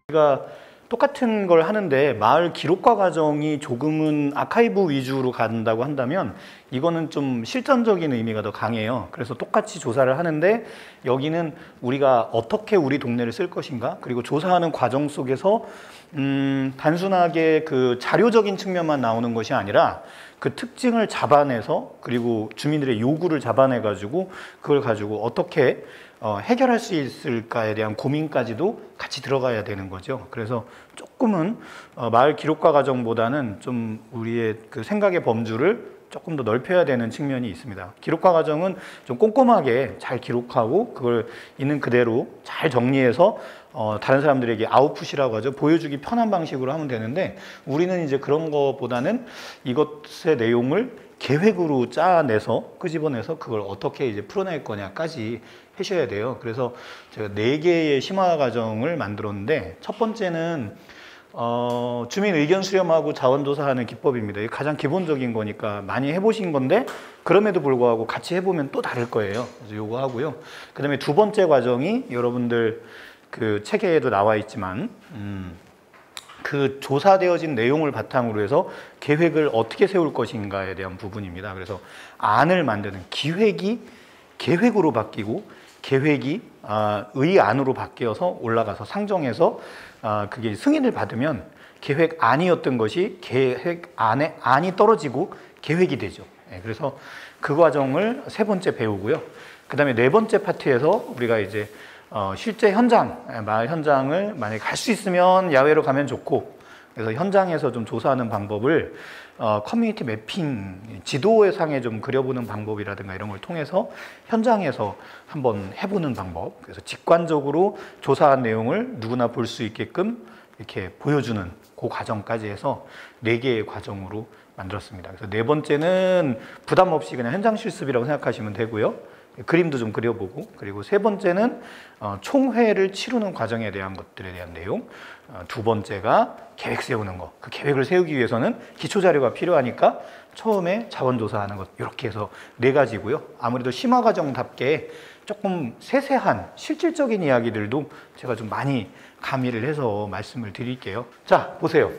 우리가 똑같은 걸 하는데 마을 기록과 과정이 조금은 아카이브 위주로 간다고 한다면 이거는 좀 실전적인 의미가 더 강해요. 그래서 똑같이 조사를 하는데 여기는 우리가 어떻게 우리 동네를 쓸 것인가, 그리고 조사하는 과정 속에서 단순하게 그 자료적인 측면만 나오는 것이 아니라 그 특징을 잡아내서, 그리고 주민들의 요구를 잡아내 가지고 그걸 가지고 어떻게 해결할 수 있을까에 대한 고민까지도 같이 들어가야 되는 거죠. 그래서 조금은 마을 기록과 과정보다는 좀 우리의 그 생각의 범주를 조금 더 넓혀야 되는 측면이 있습니다. 기록과 과정은 좀 꼼꼼하게 잘 기록하고 그걸 있는 그대로 잘 정리해서 다른 사람들에게 아웃풋이라고 하죠. 보여주기 편한 방식으로 하면 되는데, 우리는 이제 그런 것보다는 이것의 내용을 계획으로 짜내서 끄집어내서 그걸 어떻게 이제 풀어낼 거냐까지 하셔야 돼요. 그래서 제가 4개의 심화 과정을 만들었는데, 첫 번째는 주민 의견 수렴하고 자원조사하는 기법입니다. 이게 가장 기본적인 거니까 많이 해보신 건데, 그럼에도 불구하고 같이 해보면 또 다를 거예요. 그래서 요거 하고요. 그 다음에 두 번째 과정이 여러분들 그 책에도 나와 있지만 그 조사되어진 내용을 바탕으로 해서 계획을 어떻게 세울 것인가에 대한 부분입니다. 그래서 안을 만드는, 기획이 계획으로 바뀌고 계획이 의안으로 바뀌어서 올라가서 상정해서 그게 승인을 받으면 계획안이었던 것이 계획안에 안이 떨어지고 계획이 되죠. 그래서 그 과정을 세 번째 배우고요. 그 다음에 네 번째 파트에서 우리가 이제 실제 현장, 마을 현장을 만약에 갈 수 있으면 야외로 가면 좋고, 그래서 현장에서 좀 조사하는 방법을 커뮤니티 매핑, 지도의 상에 좀 그려보는 방법이라든가 이런 걸 통해서 현장에서 한번 해보는 방법, 그래서 직관적으로 조사한 내용을 누구나 볼 수 있게끔 이렇게 보여주는 그 과정까지 해서 4개의 과정으로 만들었습니다. 그래서 네 번째는 부담 없이 그냥 현장 실습이라고 생각하시면 되고요. 그림도 좀 그려보고, 그리고 세 번째는 총회를 치르는 과정에 대한 것들에 대한 내용, 두 번째가 계획 세우는 거. 그 계획을 세우기 위해서는 기초 자료가 필요하니까 처음에 자원조사하는 것, 이렇게 해서 4가지고요. 아무래도 심화 과정답게 조금 세세한 실질적인 이야기들도 제가 좀 많이 가미를 해서 말씀을 드릴게요. 자, 보세요.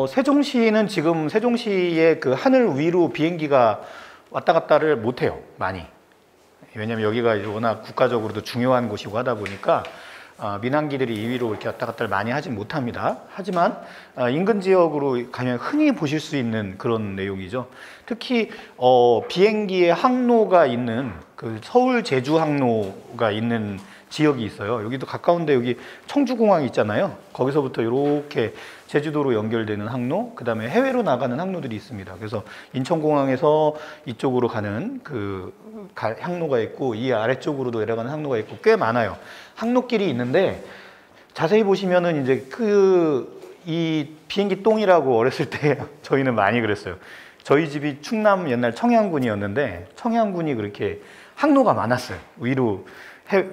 세종시는 지금 세종시의 그 하늘 위로 비행기가 왔다 갔다를 못해요, 많이. 왜냐면 여기가 이제 워낙 국가적으로도 중요한 곳이고 하다 보니까 민항기들이 이 위로 이렇게 왔다 갔다를 많이 하진 못합니다. 하지만 인근 지역으로 가면 흔히 보실 수 있는 그런 내용이죠. 특히 비행기의 항로가 있는 그 서울 제주 항로가 있는 지역이 있어요. 여기도 가까운데 여기 청주공항 있잖아요. 거기서부터 이렇게 제주도로 연결되는 항로, 그 다음에 해외로 나가는 항로들이 있습니다. 그래서 인천공항에서 이쪽으로 가는 그 항로가 있고, 이 아래쪽으로도 내려가는 항로가 있고, 꽤 많아요. 항로길이 있는데 자세히 보시면은 이제 이 비행기 똥이라고 어렸을 때 저희는 많이 그랬어요. 저희 집이 충남 옛날 청양군이었는데 청양군이 그렇게 항로가 많았어요. 위로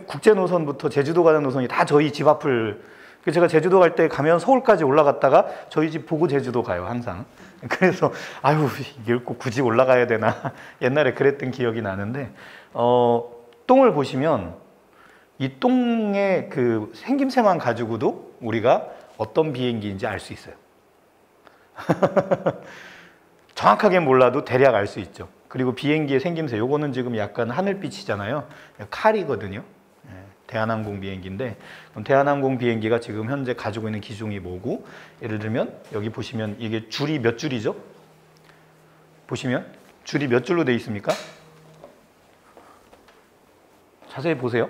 국제 노선부터 제주도 가는 노선이 다 저희 집 앞을, 제가 제주도 갈 때 가면 서울까지 올라갔다가 저희 집 보고 제주도 가요, 항상. 그래서 아유, 이걸 꼭 굳이 올라가야 되나 옛날에 그랬던 기억이 나는데, 똥을 보시면 이 똥의 그 생김새만 가지고도 우리가 어떤 비행기인지 알 수 있어요. 정확하게 몰라도 대략 알 수 있죠. 그리고 비행기의 생김새, 요거는 지금 약간 하늘빛이잖아요. 칼이거든요. 대한항공 비행기인데, 그럼 대한항공 비행기가 지금 현재 가지고 있는 기종이 뭐고, 예를 들면 여기 보시면 이게 줄이 몇 줄이죠? 보시면 줄이 몇 줄로 되어 있습니까? 자세히 보세요.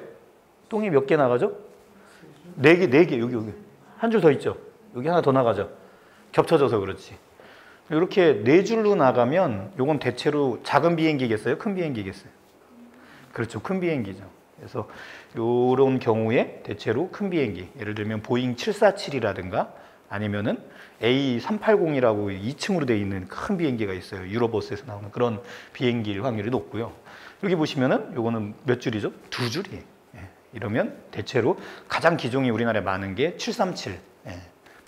똥이 몇 개 나가죠? 4개, 여기 한 줄 더 있죠? 여기 하나 더 나가죠? 겹쳐져서 그렇지. 이렇게 4줄로 나가면 요건 대체로 작은 비행기겠어요? 큰 비행기겠어요? 그렇죠, 큰 비행기죠. 그래서 이런 경우에 대체로 큰 비행기, 예를 들면 보잉 747이라든가 아니면은 A380이라고 2층으로 되어 있는 큰 비행기가 있어요. 유로버스에서 나오는 그런 비행기일 확률이 높고요. 여기 보시면은 요거는 몇 줄이죠? 2줄이에요. 이러면 대체로 가장 기종이 우리나라에 많은 게 737,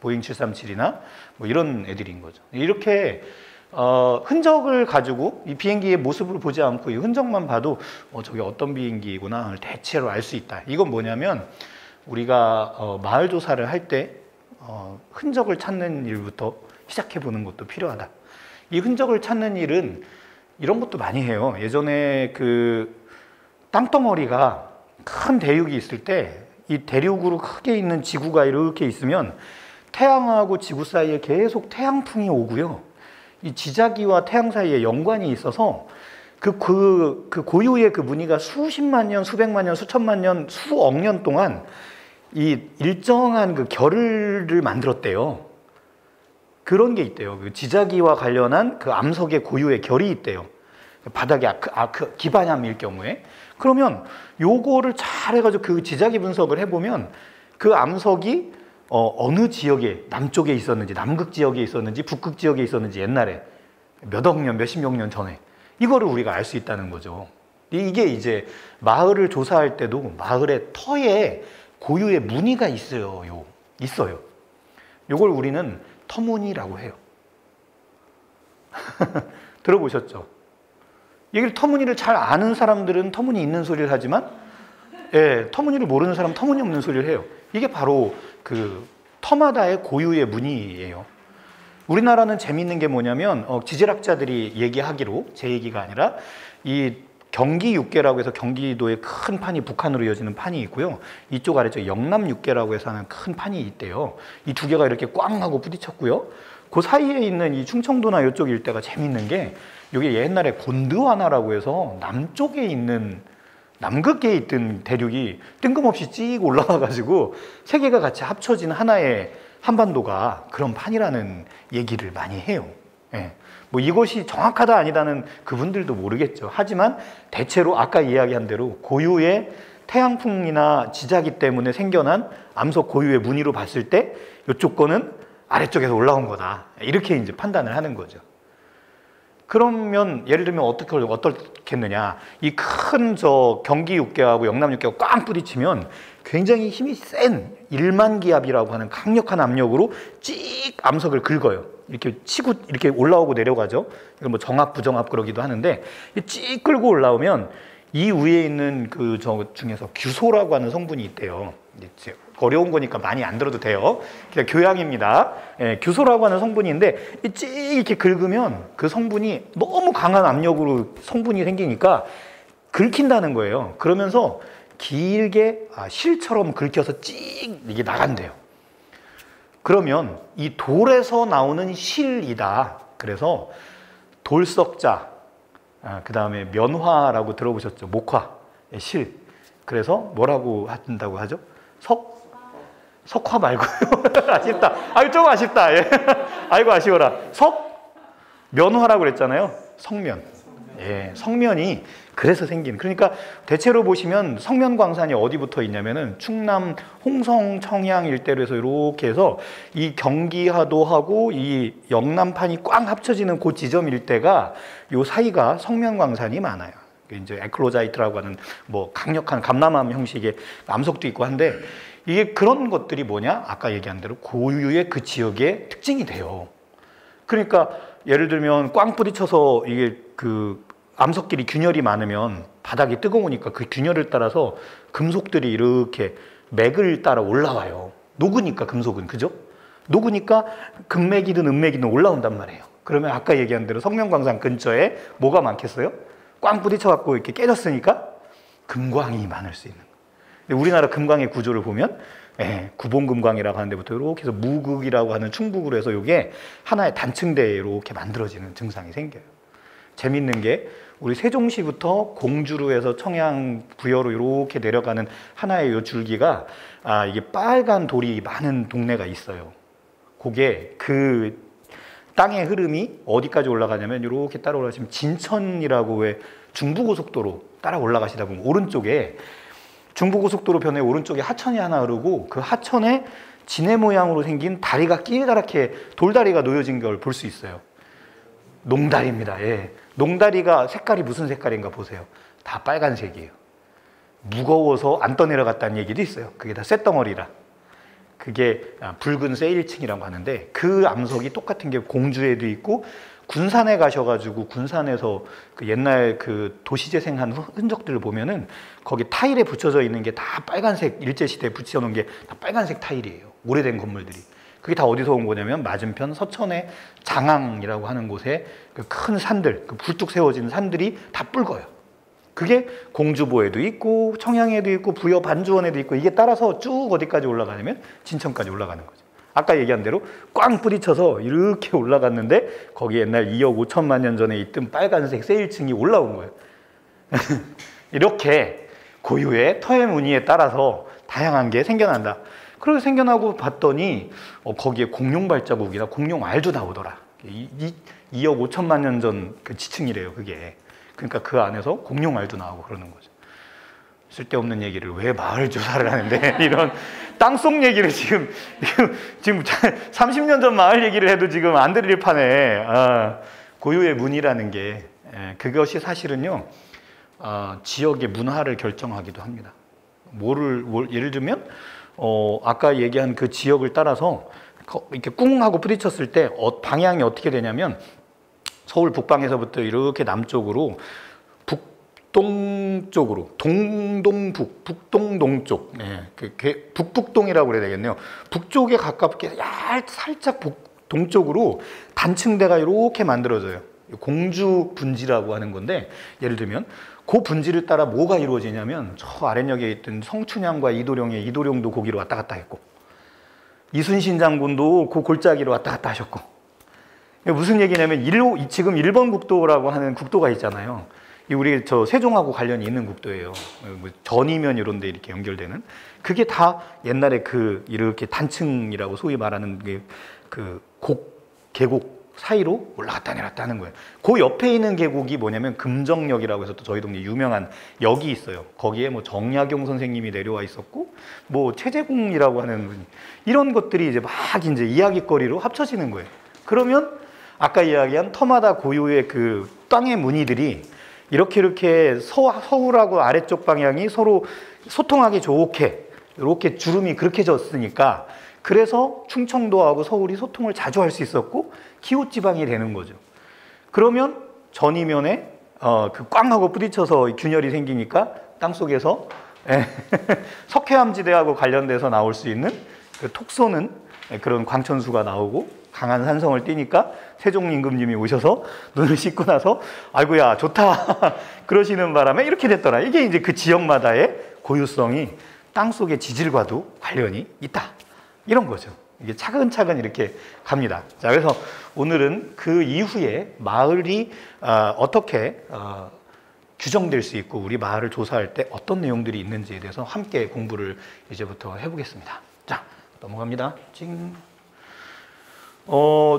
보잉 737이나 뭐 이런 애들인 거죠. 이렇게 흔적을 가지고 이 비행기의 모습을 보지 않고 이 흔적만 봐도 저게 어떤 비행기구나 대체로 알 수 있다. 이건 뭐냐면 우리가 마을 조사를 할 때 흔적을 찾는 일부터 시작해 보는 것도 필요하다. 이 흔적을 찾는 일은 이런 것도 많이 해요. 예전에 그 땅덩어리가 큰 대륙이 있을 때 이 대륙으로 크게 있는 지구가 이렇게 있으면 태양하고 지구 사이에 계속 태양풍이 오고요. 이 지자기와 태양 사이에 연관이 있어서 그 고유의 그 무늬가 수십만 년, 수백만 년, 수천만 년, 수억 년 동안 이 일정한 그 결을 만들었대요. 그런 게 있대요. 그 지자기와 관련한 그 암석의 고유의 결이 있대요. 바닥에 기반암일 경우에. 그러면 요거를 잘 해가지고 그 지자기 분석을 해보면 그 암석이 어느 지역에, 남쪽에 있었는지, 남극 지역에 있었는지, 북극 지역에 있었는지 옛날에 몇억 년, 몇십억 년 전에 이거를 우리가 알 수 있다는 거죠. 이게 이제 마을을 조사할 때도 마을의 터에 고유의 무늬가 있어요. 있어요. 요걸 우리는 터무니라고 해요. 들어보셨죠? 얘기를 터무니를 잘 아는 사람들은 터무니 있는 소리를 하지만 예, 터무니를 모르는 사람은 터무니없는 소리를 해요. 이게 바로 그 터마다의 고유의 무늬예요. 우리나라는 재미있는 게 뭐냐면 지질학자들이 얘기하기로, 제 얘기가 아니라 이 경기 육계라고 해서 경기도에 큰 판이 북한으로 이어지는 판이 있고요. 이쪽 아래쪽 영남 육계라고 해서 하는 큰 판이 있대요. 이 두 개가 이렇게 꽝 하고 부딪혔고요. 그 사이에 있는 이 충청도나 이쪽 일대가 재밌는 게 이게 옛날에 곤드와나라고 해서 남쪽에 있는 남극계에 있던 대륙이 뜬금없이 찍 올라와가지고 세 개가 같이 합쳐진 하나의 한반도가 그런 판이라는 얘기를 많이 해요. 예. 뭐 이것이 정확하다 아니다는 그분들도 모르겠죠. 하지만 대체로 아까 이야기한 대로 고유의 태양풍이나 지자기 때문에 생겨난 암석 고유의 무늬로 봤을 때 이쪽 거는 아래쪽에서 올라온 거다. 이렇게 이제 판단을 하는 거죠. 그러면 예를 들면 어떻겠느냐. 이 큰 경기 육계하고 영남 육계가 꽝 부딪히면 굉장히 힘이 센 1만 기압이라고 하는 강력한 압력으로 찍 암석을 긁어요. 이렇게 치고 이렇게 올라오고 내려가죠. 이걸 뭐 정압, 부정압 그러기도 하는데 찍 끌고 올라오면 이 위에 있는 그 중에서 규소라고 하는 성분이 있대요. 이제 어려운 거니까 많이 안 들어도 돼요. 그냥 교양입니다. 예, 규소라고 하는 성분인데 찍 이렇게 긁으면 그 성분이 너무 강한 압력으로 성분이 생기니까 긁힌다는 거예요. 그러면서 길게 실처럼 긁혀서 찍 이게 나간대요. 그러면 이 돌에서 나오는 실이다. 그래서 돌석자, 그 다음에 면화라고 들어보셨죠? 목화, 실. 그래서 뭐라고 한다고 하죠? 석화 말고요. 아쉽다. 아유, 좀 아쉽다. 예. 아이고, 아쉬워라. 면화라고 그랬잖아요. 성면. 예, 성면이 그래서 생긴. 그러니까 대체로 보시면 성면광산이 어디 붙어 있냐면은 충남 홍성 청양 일대로 해서 이렇게 해서 이 경기하도하고 이 영남판이 꽝 합쳐지는 그 지점 일대가 요 사이가 성면광산이 많아요. 이제 에클로자이트라고 하는 뭐 강력한 감람암 형식의 암석도 있고 한데 이게 그런 것들이 뭐냐? 아까 얘기한 대로 고유의 그 지역의 특징이 돼요. 그러니까 예를 들면 꽝 부딪혀서 이게 그 암석끼리 균열이 많으면 바닥이 뜨거우니까 그 균열을 따라서 금속들이 이렇게 맥을 따라 올라와요. 녹으니까 금속은, 그죠? 녹으니까 금맥이든 은맥이든 올라온단 말이에요. 그러면 아까 얘기한 대로 성면광산 근처에 뭐가 많겠어요? 꽝 부딪혀갖고 이렇게 깨졌으니까 금광이 많을 수 있는 거예요. 우리나라 금광의 구조를 보면 구봉금광이라고 하는 데부터 이렇게 해서 무극이라고 하는 충북으로 해서 이게 하나의 단층대에 이렇게 만들어지는 증상이 생겨요. 재밌는 게 우리 세종시부터 공주로 해서 청양 부여로 이렇게 내려가는 하나의 요 줄기가 이게 빨간 돌이 많은 동네가 있어요. 그게 그 땅의 흐름이 어디까지 올라가냐면 이렇게 따라 올라가시면 진천이라고 왜 중부고속도로 따라 올라가시다 보면 오른쪽에 중부고속도로 변에 오른쪽에 하천이 하나 흐르고 그 하천에 지네 모양으로 생긴 다리가 길다랗게 돌다리가 놓여진 걸 볼 수 있어요. 농다리입니다. 예. 농다리가 색깔이 무슨 색깔인가 보세요. 다 빨간색이에요. 무거워서 안 떠내려갔다는 얘기도 있어요. 그게 다 쇳덩어리라. 그게 붉은 세일층이라고 하는데 그 암석이 똑같은 게 공주에도 있고 군산에 가셔가지고 군산에서 그 옛날 그 도시재생한 흔적들을 보면은 거기 타일에 붙여져 있는 게 다 빨간색, 일제시대에 붙여놓은 게 다 빨간색 타일이에요. 오래된 건물들이. 그게 다 어디서 온 거냐면 맞은편 서천의 장항이라고 하는 곳에 그 큰 산들, 그 굴뚝 세워진 산들이 다 붉어요. 그게 공주보에도 있고 청양에도 있고 부여 반주원에도 있고 이게 따라서 쭉 어디까지 올라가냐면 진천까지 올라가는 거죠. 아까 얘기한 대로 꽝 뿌리쳐서 이렇게 올라갔는데 거기 옛날 2억 5천만 년 전에 있던 빨간색 세일층이 올라온 거예요. 이렇게 고유의 터의 무늬에 따라서 다양한 게 생겨난다. 그렇게 생겨나고 봤더니 거기에 공룡 발자국이나 공룡 알도 나오더라. 2억 5천만 년 전 그 지층이래요, 그게. 그러니까 그 안에서 공룡 알도 나오고 그러는 거죠. 쓸데없는 얘기를 왜 마을 조사를 하는데 이런 땅속 얘기를 지금 30년 전 마을 얘기를 해도 지금 안 들릴 판에 고유의 문이라는 게 그것이 사실은요 지역의 문화를 결정하기도 합니다. 예를 들면 아까 얘기한 그 지역을 따라서 이렇게 꿍 하고 부딪혔을 때 방향이 어떻게 되냐면 서울 북방에서부터 이렇게 남쪽으로 북동쪽으로 동동북 북동동쪽 북북동이라고 그래야 되겠네요. 북쪽에 가깝게 살짝 동쪽으로 단층대가 이렇게 만들어져요. 공주 분지라고 하는 건데 예를 들면 그 분지를 따라 뭐가 이루어지냐면 저 아랫역에 있던 성춘향과 이도령도 거기로 왔다 갔다 했고 이순신 장군도 그 골짜기로 왔다 갔다 하셨고 무슨 얘기냐면 지금 1번 국도라고 하는 국도가 있잖아요. 우리 저 세종하고 관련이 있는 국도예요. 전이면 이런 데 이렇게 연결되는 그게 다 옛날에 이렇게 단층이라고 소위 말하는 그 계곡 사이로 올라갔다 내렸다 하는 거예요. 그 옆에 있는 계곡이 뭐냐면 금정역이라고 해서 또 저희 동네 유명한 역이 있어요. 거기에 뭐 정약용 선생님이 내려와 있었고 뭐 최재공이라고 하는 이런 것들이 이제 막 이제 이야기거리로 합쳐지는 거예요. 그러면 아까 이야기한 터마다 고유의 그 땅의 무늬들이 이렇게 서울하고 아래쪽 방향이 서로 소통하기 좋게 이렇게 주름이 그렇게 졌으니까 그래서 충청도하고 서울이 소통을 자주 할 수 있었고 기후지방이 되는 거죠. 그러면 전이면에 그 꽝 하고 부딪혀서 균열이 생기니까 땅속에서 석회암지대하고 관련돼서 나올 수 있는 그 톡 쏘는 그런 광천수가 나오고 강한 산성을 띠니까 세종 임금님이 오셔서 눈을 씻고 나서 아이고야 좋다 그러시는 바람에 이렇게 됐더라. 이게 이제 그 지역마다의 고유성이 땅속의 지질과도 관련이 있다. 이런 거죠. 이게 차근차근 이렇게 갑니다. 자, 그래서 오늘은 그 이후에 마을이 어떻게 규정될 수 있고 우리 마을을 조사할 때 어떤 내용들이 있는지에 대해서 함께 공부를 이제부터 해보겠습니다. 자, 넘어갑니다.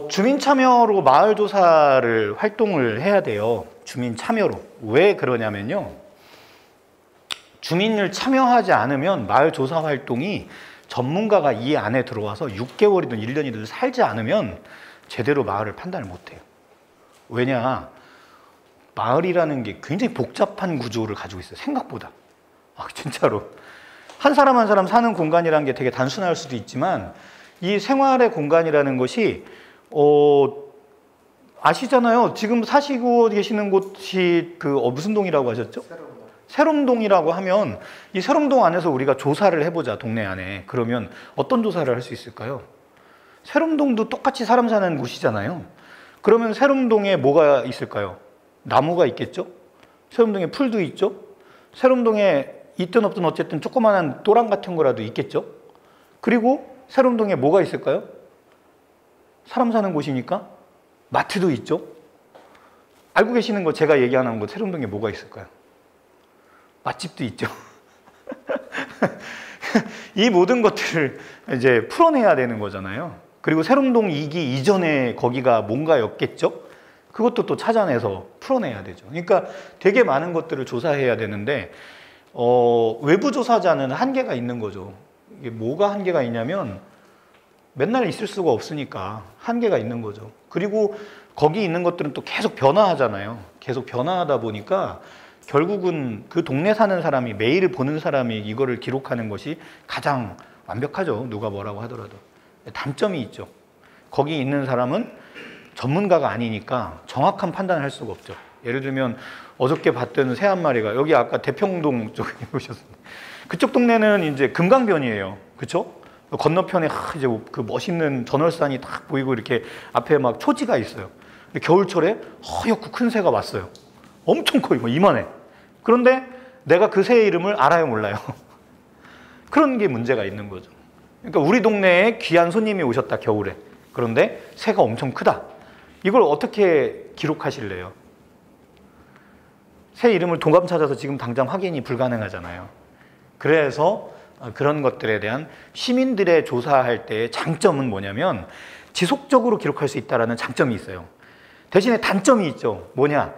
주민 참여로 마을 조사를 활동을 해야 돼요. 주민 참여로. 왜 그러냐면요. 주민을 참여하지 않으면 마을 조사 활동이 전문가가 이 안에 들어와서 6개월이든 1년이든 살지 않으면 제대로 마을을 판단을 못해요. 왜냐? 마을이라는 게 굉장히 복잡한 구조를 가지고 있어요. 생각보다. 진짜로. 한 사람 한 사람 사는 공간이라는 게 되게 단순할 수도 있지만 이 생활의 공간이라는 것이 아시잖아요. 지금 사시고 계시는 곳이 무슨 동이라고 하셨죠? 세롬동이라고 하면 이 세롬동 안에서 우리가 조사를 해보자. 동네 안에. 그러면 어떤 조사를 할 수 있을까요? 세롬동도 똑같이 사람 사는 곳이잖아요. 그러면 세롬동에 뭐가 있을까요? 나무가 있겠죠? 세롬동에 풀도 있죠? 세롬동에 있든 없든 어쨌든 조그마한 도랑 같은 거라도 있겠죠? 그리고 세롬동에 뭐가 있을까요? 사람 사는 곳이니까 마트도 있죠? 알고 계시는 거 제가 얘기하는 거 세롬동에 뭐가 있을까요? 맛집도 있죠. 이 모든 것들을 이제 풀어내야 되는 거잖아요. 그리고 세롬동 2기 이전에 거기가 뭔가였겠죠? 그것도 또 찾아내서 풀어내야 되죠. 그러니까 되게 많은 것들을 조사해야 되는데 외부 조사자는 한계가 있는 거죠. 이게 뭐가 한계가 있냐면 맨날 있을 수가 없으니까 한계가 있는 거죠. 그리고 거기 있는 것들은 또 계속 변화하잖아요. 계속 변화하다 보니까 결국은 그 동네 사는 사람이 매일 보는 사람이 이거를 기록하는 것이 가장 완벽하죠. 누가 뭐라고 하더라도. 단점이 있죠. 거기 있는 사람은 전문가가 아니니까 정확한 판단을 할 수가 없죠. 예를 들면 어저께 봤던 새 한 마리가 여기 아까 대평동 쪽에 오셨습니다. 그쪽 동네는 이제 금강변이에요. 그렇죠? 건너편에 이제 그 멋있는 전월산이 딱 보이고 이렇게 앞에 막 초지가 있어요. 근데 겨울철에 허옇고 큰 새가 왔어요. 엄청 커요. 뭐 이만해. 그런데 내가 그 새의 이름을 알아요, 몰라요? 그런 게 문제가 있는 거죠. 그러니까 우리 동네에 귀한 손님이 오셨다, 겨울에. 그런데 새가 엄청 크다. 이걸 어떻게 기록하실래요? 새 이름을 동감 찾아서 지금 당장 확인이 불가능하잖아요. 그래서 그런 것들에 대한 시민들의 조사할 때의 장점은 뭐냐면 지속적으로 기록할 수 있다는 장점이 있어요. 대신에 단점이 있죠. 뭐냐?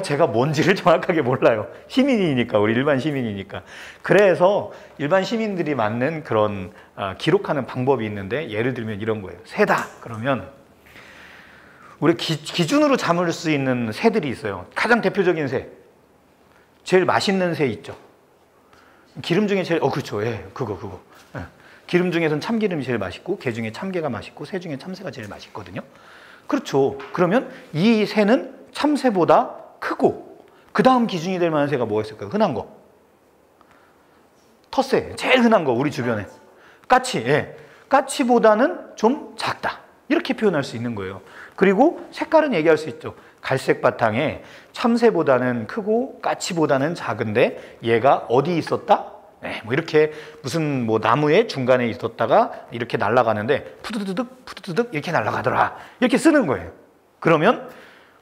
제가 뭔지를 정확하게 몰라요. 시민이니까, 우리 일반 시민이니까. 그래서 일반 시민들이 맞는 그런 기록하는 방법이 있는데, 예를 들면 이런 거예요. 새다 그러면 우리 기준으로 잡을 수 있는 새들이 있어요. 가장 대표적인 새, 제일 맛있는 새 있죠. 기름 중에 제일 그렇죠. 예, 그거. 예. 기름 중에선 참기름이 제일 맛있고, 개 중에 참개가 맛있고, 새 중에 참새가 제일 맛있거든요. 그렇죠. 그러면 이 새는 참새보다 크고, 그 다음 기준이 될 만한 새가 뭐가 있을까요? 흔한 거. 텃새, 제일 흔한 거, 우리 주변에. 까치, 예. 까치보다는 좀 작다. 이렇게 표현할 수 있는 거예요. 그리고 색깔은 얘기할 수 있죠. 갈색 바탕에 참새보다는 크고 까치보다는 작은데 얘가 어디 있었다? 네, 뭐 이렇게 무슨 뭐 나무의 중간에 있었다가 이렇게 날아가는데 푸드드득 이렇게 날아가더라. 이렇게 쓰는 거예요. 그러면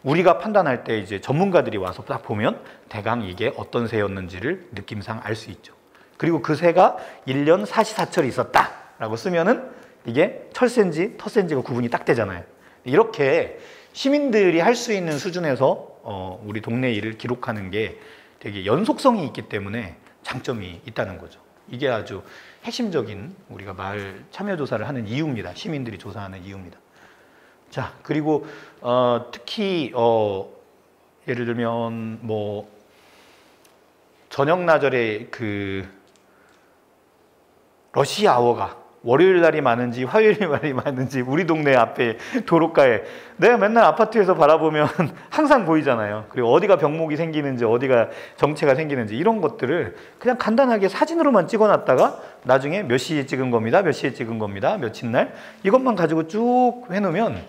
우리가 판단할 때 이제 전문가들이 와서 딱 보면 대강 이게 어떤 새였는지를 느낌상 알 수 있죠. 그리고 그 새가 1년 사시사철이 있었다라고 쓰면은 이게 철새인지 텃새인지가 구분이 딱 되잖아요. 이렇게 시민들이 할 수 있는 수준에서 우리 동네 일을 기록하는 게 되게 연속성이 있기 때문에 장점이 있다는 거죠. 이게 아주 핵심적인 우리가 마을 참여조사를 하는 이유입니다. 시민들이 조사하는 이유입니다. 자, 그리고 특히 예를 들면 뭐 저녁 나절에 그 러시아워가 월요일 날이 많은지 화요일 날이 많은지 우리 동네 앞에 도로가에 내가 맨날 아파트에서 바라보면 항상 보이잖아요. 그리고 어디가 병목이 생기는지 어디가 정체가 생기는지 이런 것들을 그냥 간단하게 사진으로만 찍어놨다가 나중에 몇 시에 찍은 겁니다. 몇 시에 찍은 겁니다. 며칠 날 이것만 가지고 쭉 해놓으면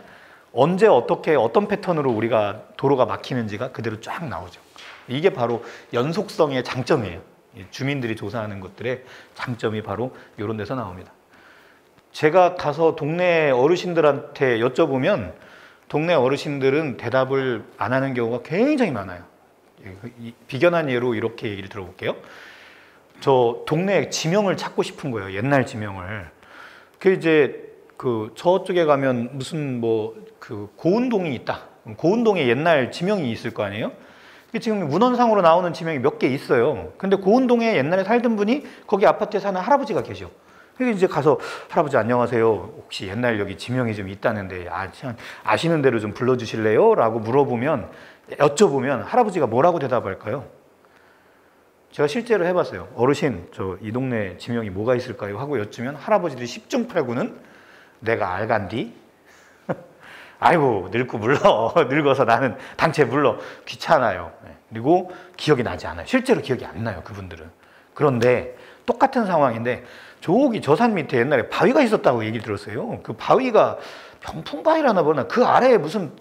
언제 어떻게 어떤 패턴으로 우리가 도로가 막히는지가 그대로 쫙 나오죠. 이게 바로 연속성의 장점이에요. 주민들이 조사하는 것들의 장점이 바로 이런 데서 나옵니다. 제가 가서 동네 어르신들한테 여쭤보면 동네 어르신들은 대답을 안 하는 경우가 굉장히 많아요. 비견한 예로 이렇게 얘기를 들어볼게요. 저 동네 지명을 찾고 싶은 거예요. 옛날 지명을. 그 이제 그 저쪽에 가면 무슨 뭐 그 고운동이 있다. 고운동에 옛날 지명이 있을 거 아니에요? 지금 문헌상으로 나오는 지명이 몇 개 있어요. 근데 고운동에 옛날에 살던 분이 거기 아파트에 사는 할아버지가 계셔. 그래서 이제 가서 할아버지 안녕하세요. 혹시 옛날 여기 지명이 좀 있다는데 아시는 대로 좀 불러주실래요? 라고 물어보면 여쭤보면 할아버지가 뭐라고 대답할까요? 제가 실제로 해봤어요. 어르신 저 이 동네 지명이 뭐가 있을까요? 하고 여쭈면 할아버지들이 10중 8구는 내가 알간디? 아이고 늙고 물러. 늙어서 나는 당최 물러. 귀찮아요. 그리고 기억이 나지 않아요. 실제로 기억이 안 나요. 그분들은. 그런데 똑같은 상황인데 저기 저 산 밑에 옛날에 바위가 있었다고 얘기 들었어요. 그 바위가 병풍바위라나 보나 그 아래에 무슨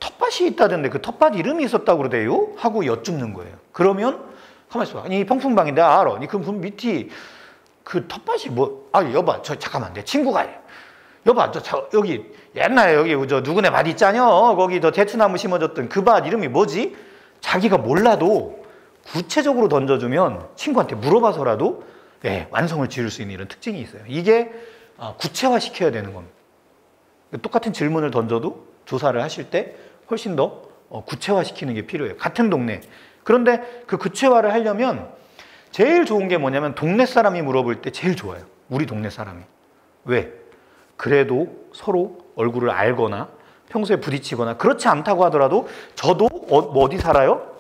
텃밭이 있다던데 그 텃밭 이름이 있었다고 그러대요? 하고 여쭙는 거예요. 그러면 가만히 있어. 아니 병풍방이 내가 알아. 그 밑이 그 텃밭이 뭐 여봐 저 잠깐만 내 친구가 여봐 저 여기 옛날에 여기 저 누구네 밭 있잖여. 거기 저 대추나무 심어줬던 그 밭 이름이 뭐지? 자기가 몰라도 구체적으로 던져주면 친구한테 물어봐서라도 완성을 지을 수 있는 이런 특징이 있어요. 이게 구체화시켜야 되는 겁니다. 똑같은 질문을 던져도 조사를 하실 때 훨씬 더 구체화시키는 게 필요해요. 같은 동네. 그런데 그 구체화를 하려면 제일 좋은 게 뭐냐면 동네 사람이 물어볼 때 제일 좋아요. 우리 동네 사람이. 왜? 그래도 서로 얼굴을 알거나 평소에 부딪히거나 그렇지 않다고 하더라도 저도 어디 살아요?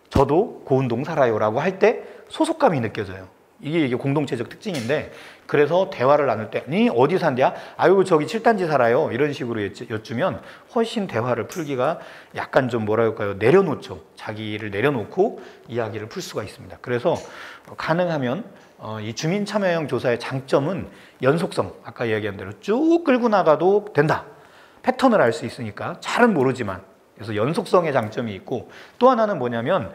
저도 고운동 살아요 라고 할 때 소속감이 느껴져요. 이게 공동체적 특징인데, 그래서 대화를 나눌 때 니 어디 산대야? 아유 저기 7단지 살아요. 이런 식으로 여쭈면 훨씬 대화를 풀기가 약간 좀 뭐라 할까요? 내려놓죠. 자기를 내려놓고 이야기를 풀 수가 있습니다. 그래서 가능하면 이 주민참여형 조사의 장점은 연속성, 아까 이야기한 대로 쭉 끌고 나가도 된다. 패턴을 알 수 있으니까, 잘은 모르지만. 그래서 연속성의 장점이 있고, 또 하나는 뭐냐면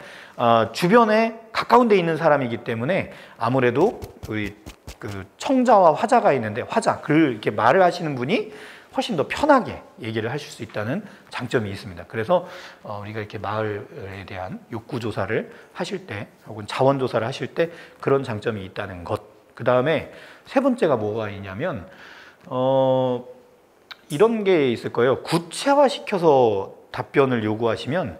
주변에 가까운 데 있는 사람이기 때문에 아무래도 우리 그 청자와 화자가 있는데, 화자, 글 이렇게 말을 하시는 분이 훨씬 더 편하게 얘기를 하실 수 있다는 장점이 있습니다. 그래서 우리가 이렇게 마을에 대한 욕구 조사를 하실 때, 혹은 자원 조사를 하실 때 그런 장점이 있다는 것. 그 다음에 세 번째가 뭐가 있냐면 이런 게 있을 거예요. 구체화시켜서 답변을 요구하시면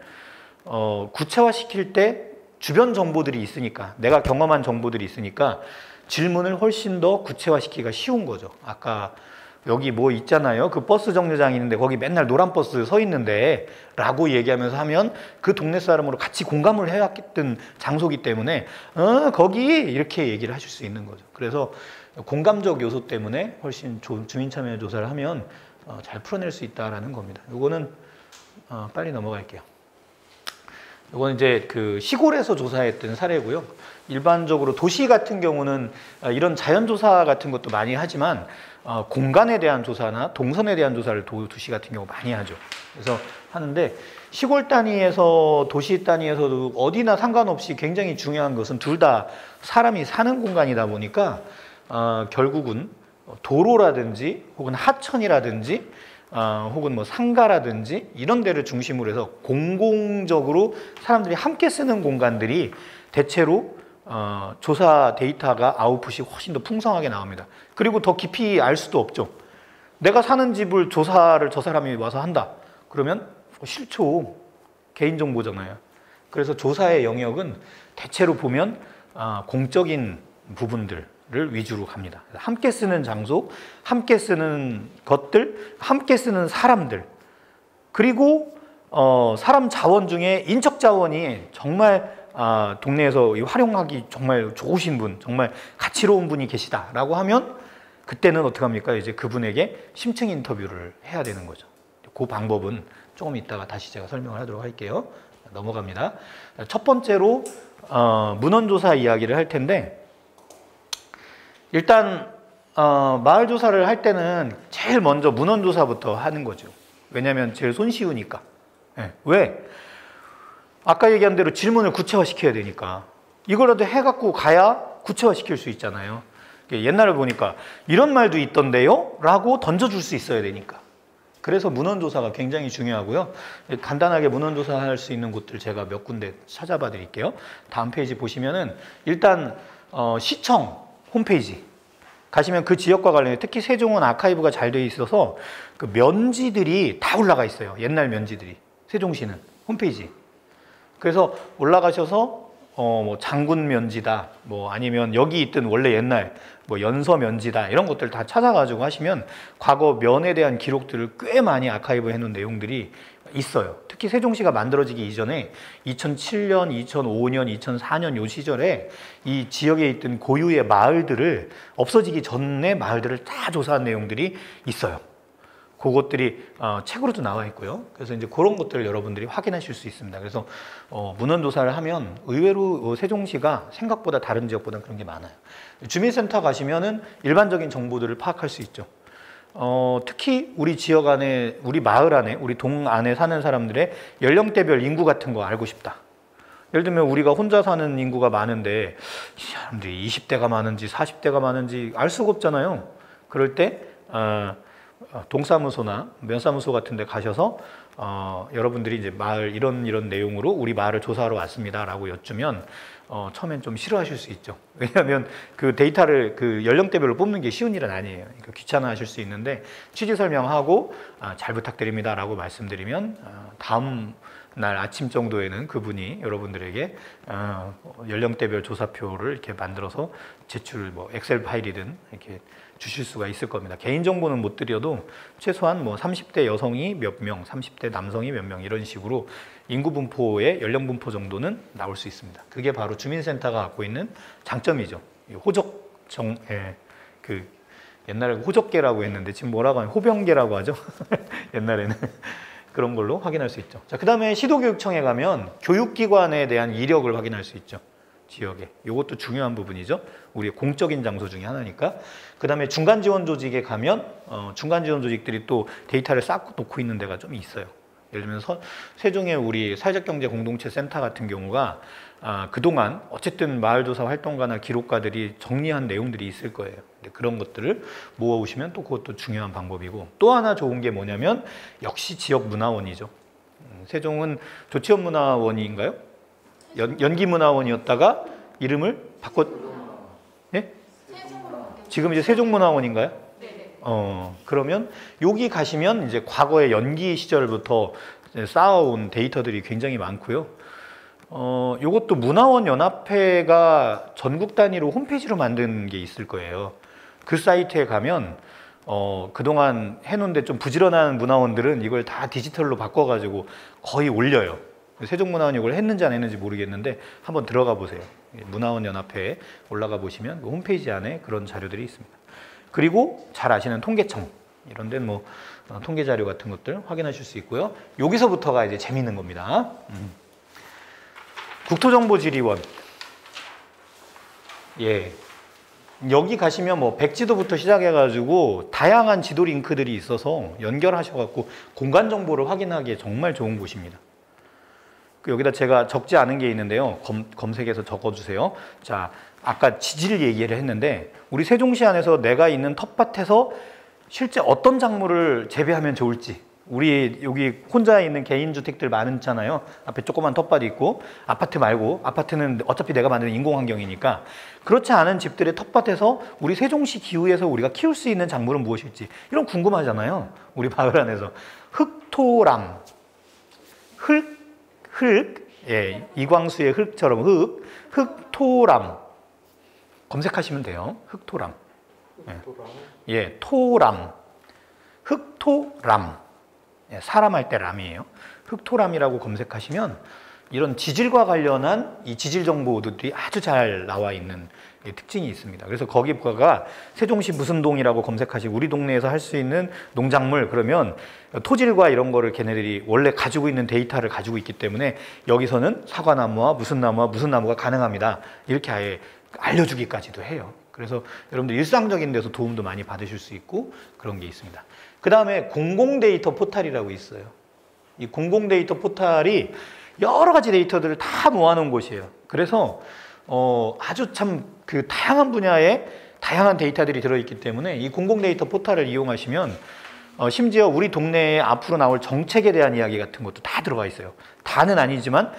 구체화시킬 때 주변 정보들이 있으니까, 내가 경험한 정보들이 있으니까 질문을 훨씬 더 구체화시키기가 쉬운 거죠. 아까 여기 뭐 있잖아요. 그 버스 정류장이 있는데 거기 맨날 노란 버스 서 있는데 라고 얘기하면서 하면 그 동네 사람으로 같이 공감을 해왔던 장소기 때문에 거기 이렇게 얘기를 하실 수 있는 거죠. 그래서 공감적 요소 때문에 훨씬 주민참여 조사를 하면 잘 풀어낼 수 있다라는 겁니다. 이거는 빨리 넘어갈게요. 이건 이제 그 시골에서 조사했던 사례고요. 일반적으로 도시 같은 경우는 이런 자연조사 같은 것도 많이 하지만 공간에 대한 조사나 동선에 대한 조사를 도시 같은 경우 많이 하죠. 그래서 하는데, 시골 단위에서 도시 단위에서도 어디나 상관없이 굉장히 중요한 것은 둘 다 사람이 사는 공간이다 보니까 결국은 도로라든지 혹은 하천이라든지 혹은 뭐 상가라든지 이런 데를 중심으로 해서 공공적으로 사람들이 함께 쓰는 공간들이 대체로 조사 데이터가 아웃풋이 훨씬 더 풍성하게 나옵니다. 그리고 더 깊이 알 수도 없죠. 내가 사는 집을 조사를 저 사람이 와서 한다. 그러면 싫죠. 개인정보잖아요. 그래서 조사의 영역은 대체로 보면 공적인 부분들을 위주로 갑니다. 함께 쓰는 장소, 함께 쓰는 것들, 함께 쓰는 사람들, 그리고 사람 자원 중에 인적 자원이 정말 동네에서 활용하기 정말 좋으신 분, 정말 가치로운 분이 계시다라고 하면 그때는 어떻게 합니까? 이제 그분에게 심층 인터뷰를 해야 되는 거죠. 그 방법은 조금 이따가 다시 제가 설명을 하도록 할게요. 넘어갑니다. 첫 번째로 문헌조사 이야기를 할 텐데, 일단 마을 조사를 할 때는 제일 먼저 문헌조사부터 하는 거죠. 왜냐하면 제일 손쉬우니까. 왜? 아까 얘기한 대로 질문을 구체화시켜야 되니까. 이거라도 해갖고 가야 구체화시킬 수 있잖아요. 옛날에 보니까 이런 말도 있던데요? 라고 던져줄 수 있어야 되니까. 그래서 문헌조사가 굉장히 중요하고요. 간단하게 문헌조사할 수 있는 곳들 제가 몇 군데 찾아봐 드릴게요. 다음 페이지 보시면은 일단 시청 홈페이지 가시면 그 지역과 관련해, 특히 세종은 아카이브가 잘 돼 있어서 그 면지들이 다 올라가 있어요. 옛날 면지들이. 세종시는 홈페이지. 그래서 올라가셔서 뭐 장군 면지다, 뭐 아니면 여기 있던 원래 옛날 뭐 연서 면지다, 이런 것들 다 찾아가지고 하시면 과거 면에 대한 기록들을 꽤 많이 아카이브 해놓은 내용들이 있어요. 특히 세종시가 만들어지기 이전에 2007년, 2005년, 2004년 요 시절에 이 지역에 있던 고유의 마을들을, 없어지기 전에 마을들을 다 조사한 내용들이 있어요. 그것들이 책으로도 나와 있고요. 그래서 이제 그런 것들을 여러분들이 확인하실 수 있습니다. 그래서 문헌조사를 하면 의외로 세종시가 생각보다 다른 지역보다 그런 게 많아요. 주민센터 가시면은 일반적인 정보들을 파악할 수 있죠. 특히 우리 지역 안에, 우리 마을 안에, 우리 동 안에 사는 사람들의 연령대별 인구 같은 거 알고 싶다. 예를 들면 우리가 혼자 사는 인구가 많은데 이 사람들이 20대가 많은지 40대가 많은지 알 수가 없잖아요. 그럴 때 동사무소나 면사무소 같은 데 가셔서 여러분들이 이제 마을 이런 내용으로 우리 마을을 조사하러 왔습니다 라고 여쭈면 처음엔 좀 싫어하실 수 있죠. 왜냐하면 그 데이터를 그 연령대별로 뽑는 게 쉬운 일은 아니에요. 그러니까 귀찮아하실 수 있는데, 취지 설명하고 잘 부탁드립니다 라고 말씀드리면 다음 날 아침 정도에는 그분이 여러분들에게 연령대별 조사표를 이렇게 만들어서 제출, 뭐 엑셀 파일이든 이렇게 주실 수가 있을 겁니다. 개인정보는 못 드려도 최소한 뭐 30대 여성이 몇 명, 30대 남성이 몇 명, 이런 식으로 인구 분포의 연령 분포 정도는 나올 수 있습니다. 그게 바로 주민센터가 갖고 있는 장점이죠. 호적정, 예, 그 옛날에 호적계라고 했는데 지금 뭐라고 하냐, 호병계라고 하죠. 옛날에는 그런 걸로 확인할 수 있죠. 자, 그다음에 시도교육청에 가면 교육기관에 대한 이력을 확인할 수 있죠. 지역에. 이것도 중요한 부분이죠. 우리의 공적인 장소 중에 하나니까. 그다음에 중간지원조직에 가면 중간지원조직들이 또 데이터를 쌓고 놓고 있는 데가 좀 있어요. 예를 들면 세종의 우리 사회적경제공동체센터 같은 경우가 그동안 어쨌든 마을조사 활동가나 기록가들이 정리한 내용들이 있을 거예요. 근데 그런 것들을 모아오시면 또 그것도 중요한 방법이고, 또 하나 좋은 게 뭐냐면 역시 지역문화원이죠. 세종은 조치원문화원인가요? 연기문화원이었다가 이름을 예? 지금 이제 세종문화원인가요? 그러면 여기 가시면 이제 과거의 연기 시절부터 쌓아온 데이터들이 굉장히 많고요. 요것도 문화원 연합회가 전국 단위로 홈페이지로 만든 게 있을 거예요. 그 사이트에 가면 그동안 해놓은데 좀 부지런한 문화원들은 이걸 다 디지털로 바꿔가지고 거의 올려요. 세종문화원이 이걸 했는지 안 했는지 모르겠는데 한번 들어가 보세요. 문화원 연합회에 올라가 보시면 그 홈페이지 안에 그런 자료들이 있습니다. 그리고 잘 아시는 통계청, 이런 데는 뭐 통계 자료 같은 것들 확인하실 수 있고요. 여기서부터가 이제 재밌는 겁니다. 국토정보지리원. 예. 여기 가시면 뭐 백지도부터 시작해가지고 다양한 지도 링크들이 있어서 연결하셔갖고 공간 정보를 확인하기에 정말 좋은 곳입니다. 여기다 제가 적지 않은 게 있는데요. 검색해서 적어주세요. 자, 아까 지질 얘기를 했는데 우리 세종시 안에서 내가 있는 텃밭에서 실제 어떤 작물을 재배하면 좋을지, 우리 여기 혼자 있는 개인주택들 많잖아요. 앞에 조그만 텃밭이 있고, 아파트 말고, 아파트는 어차피 내가 만드는 인공환경이니까 그렇지 않은 집들의 텃밭에서 우리 세종시 기후에서 우리가 키울 수 있는 작물은 무엇일지, 이런 궁금하잖아요. 우리 마을 안에서. 흑토람, 흙, 예, 이광수의 흙처럼 흑토람 검색하시면 돼요. 흑토람. 예, 토람, 흑토람. 예, 사람 할 때 람이에요. 흑토람이라고 검색하시면 이런 지질과 관련한 이 지질 정보들이 아주 잘 나와 있는 특징이 있습니다. 그래서 거기가 세종시 무슨 동이라고 검색하시고 우리 동네에서 할 수 있는 농작물, 그러면 토질과 이런 거를 걔네들이 원래 가지고 있는 데이터를 가지고 있기 때문에 여기서는 사과나무와 무슨 나무가 가능합니다. 이렇게 아예 알려주기까지도 해요. 그래서 여러분들 일상적인 데서 도움도 많이 받으실 수 있고 그런 게 있습니다. 그 다음에 공공데이터 포탈이라고 있어요. 이 공공데이터 포탈이 여러 가지 데이터들을 다 모아놓은 곳이에요. 그래서 아주 참 그 다양한 분야의 다양한 데이터들이 들어있기 때문에 이 공공데이터 포탈을 이용하시면 심지어 우리 동네에 앞으로 나올 정책에 대한 이야기 같은 것도 다 들어가 있어요. 다는 아니지만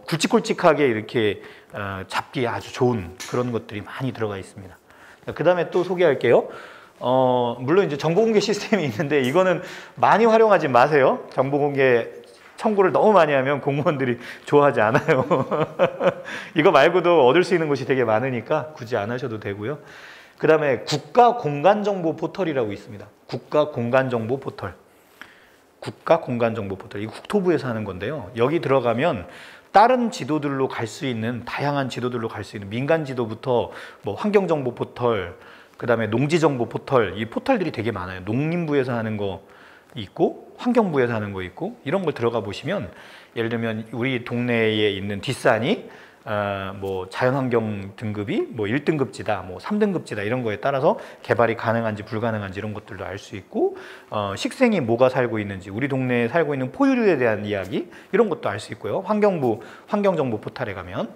굵직굵직하게 이렇게 잡기에 아주 좋은 그런 것들이 많이 들어가 있습니다. 그 다음에 또 소개할게요. 물론 이제 정보공개 시스템이 있는데 이거는 많이 활용하지 마세요. 정보공개 청구를 너무 많이 하면 공무원들이 좋아하지 않아요. 이거 말고도 얻을 수 있는 곳이 되게 많으니까 굳이 안 하셔도 되고요. 그 다음에 국가공간정보 포털이라고 있습니다. 국가공간정보 포털. 국가공간정보 포털. 이 국토부에서 하는 건데요. 여기 들어가면 다른 지도들로 갈 수 있는, 다양한 지도들로 갈 수 있는 민간 지도부터 뭐 환경정보 포털, 그 다음에 농지정보 포털, 이 포털들이 되게 많아요. 농림부에서 하는 거 있고 환경부에서 하는 거 있고, 이런 걸 들어가 보시면 예를 들면 우리 동네에 있는 뒷산이 뭐 자연환경 등급이 뭐 1등급지다, 뭐 3등급지다 이런 거에 따라서 개발이 가능한지 불가능한지 이런 것들도 알 수 있고, 식생이 뭐가 살고 있는지, 우리 동네에 살고 있는 포유류에 대한 이야기 이런 것도 알 수 있고요. 환경부 환경정보 포털에 가면.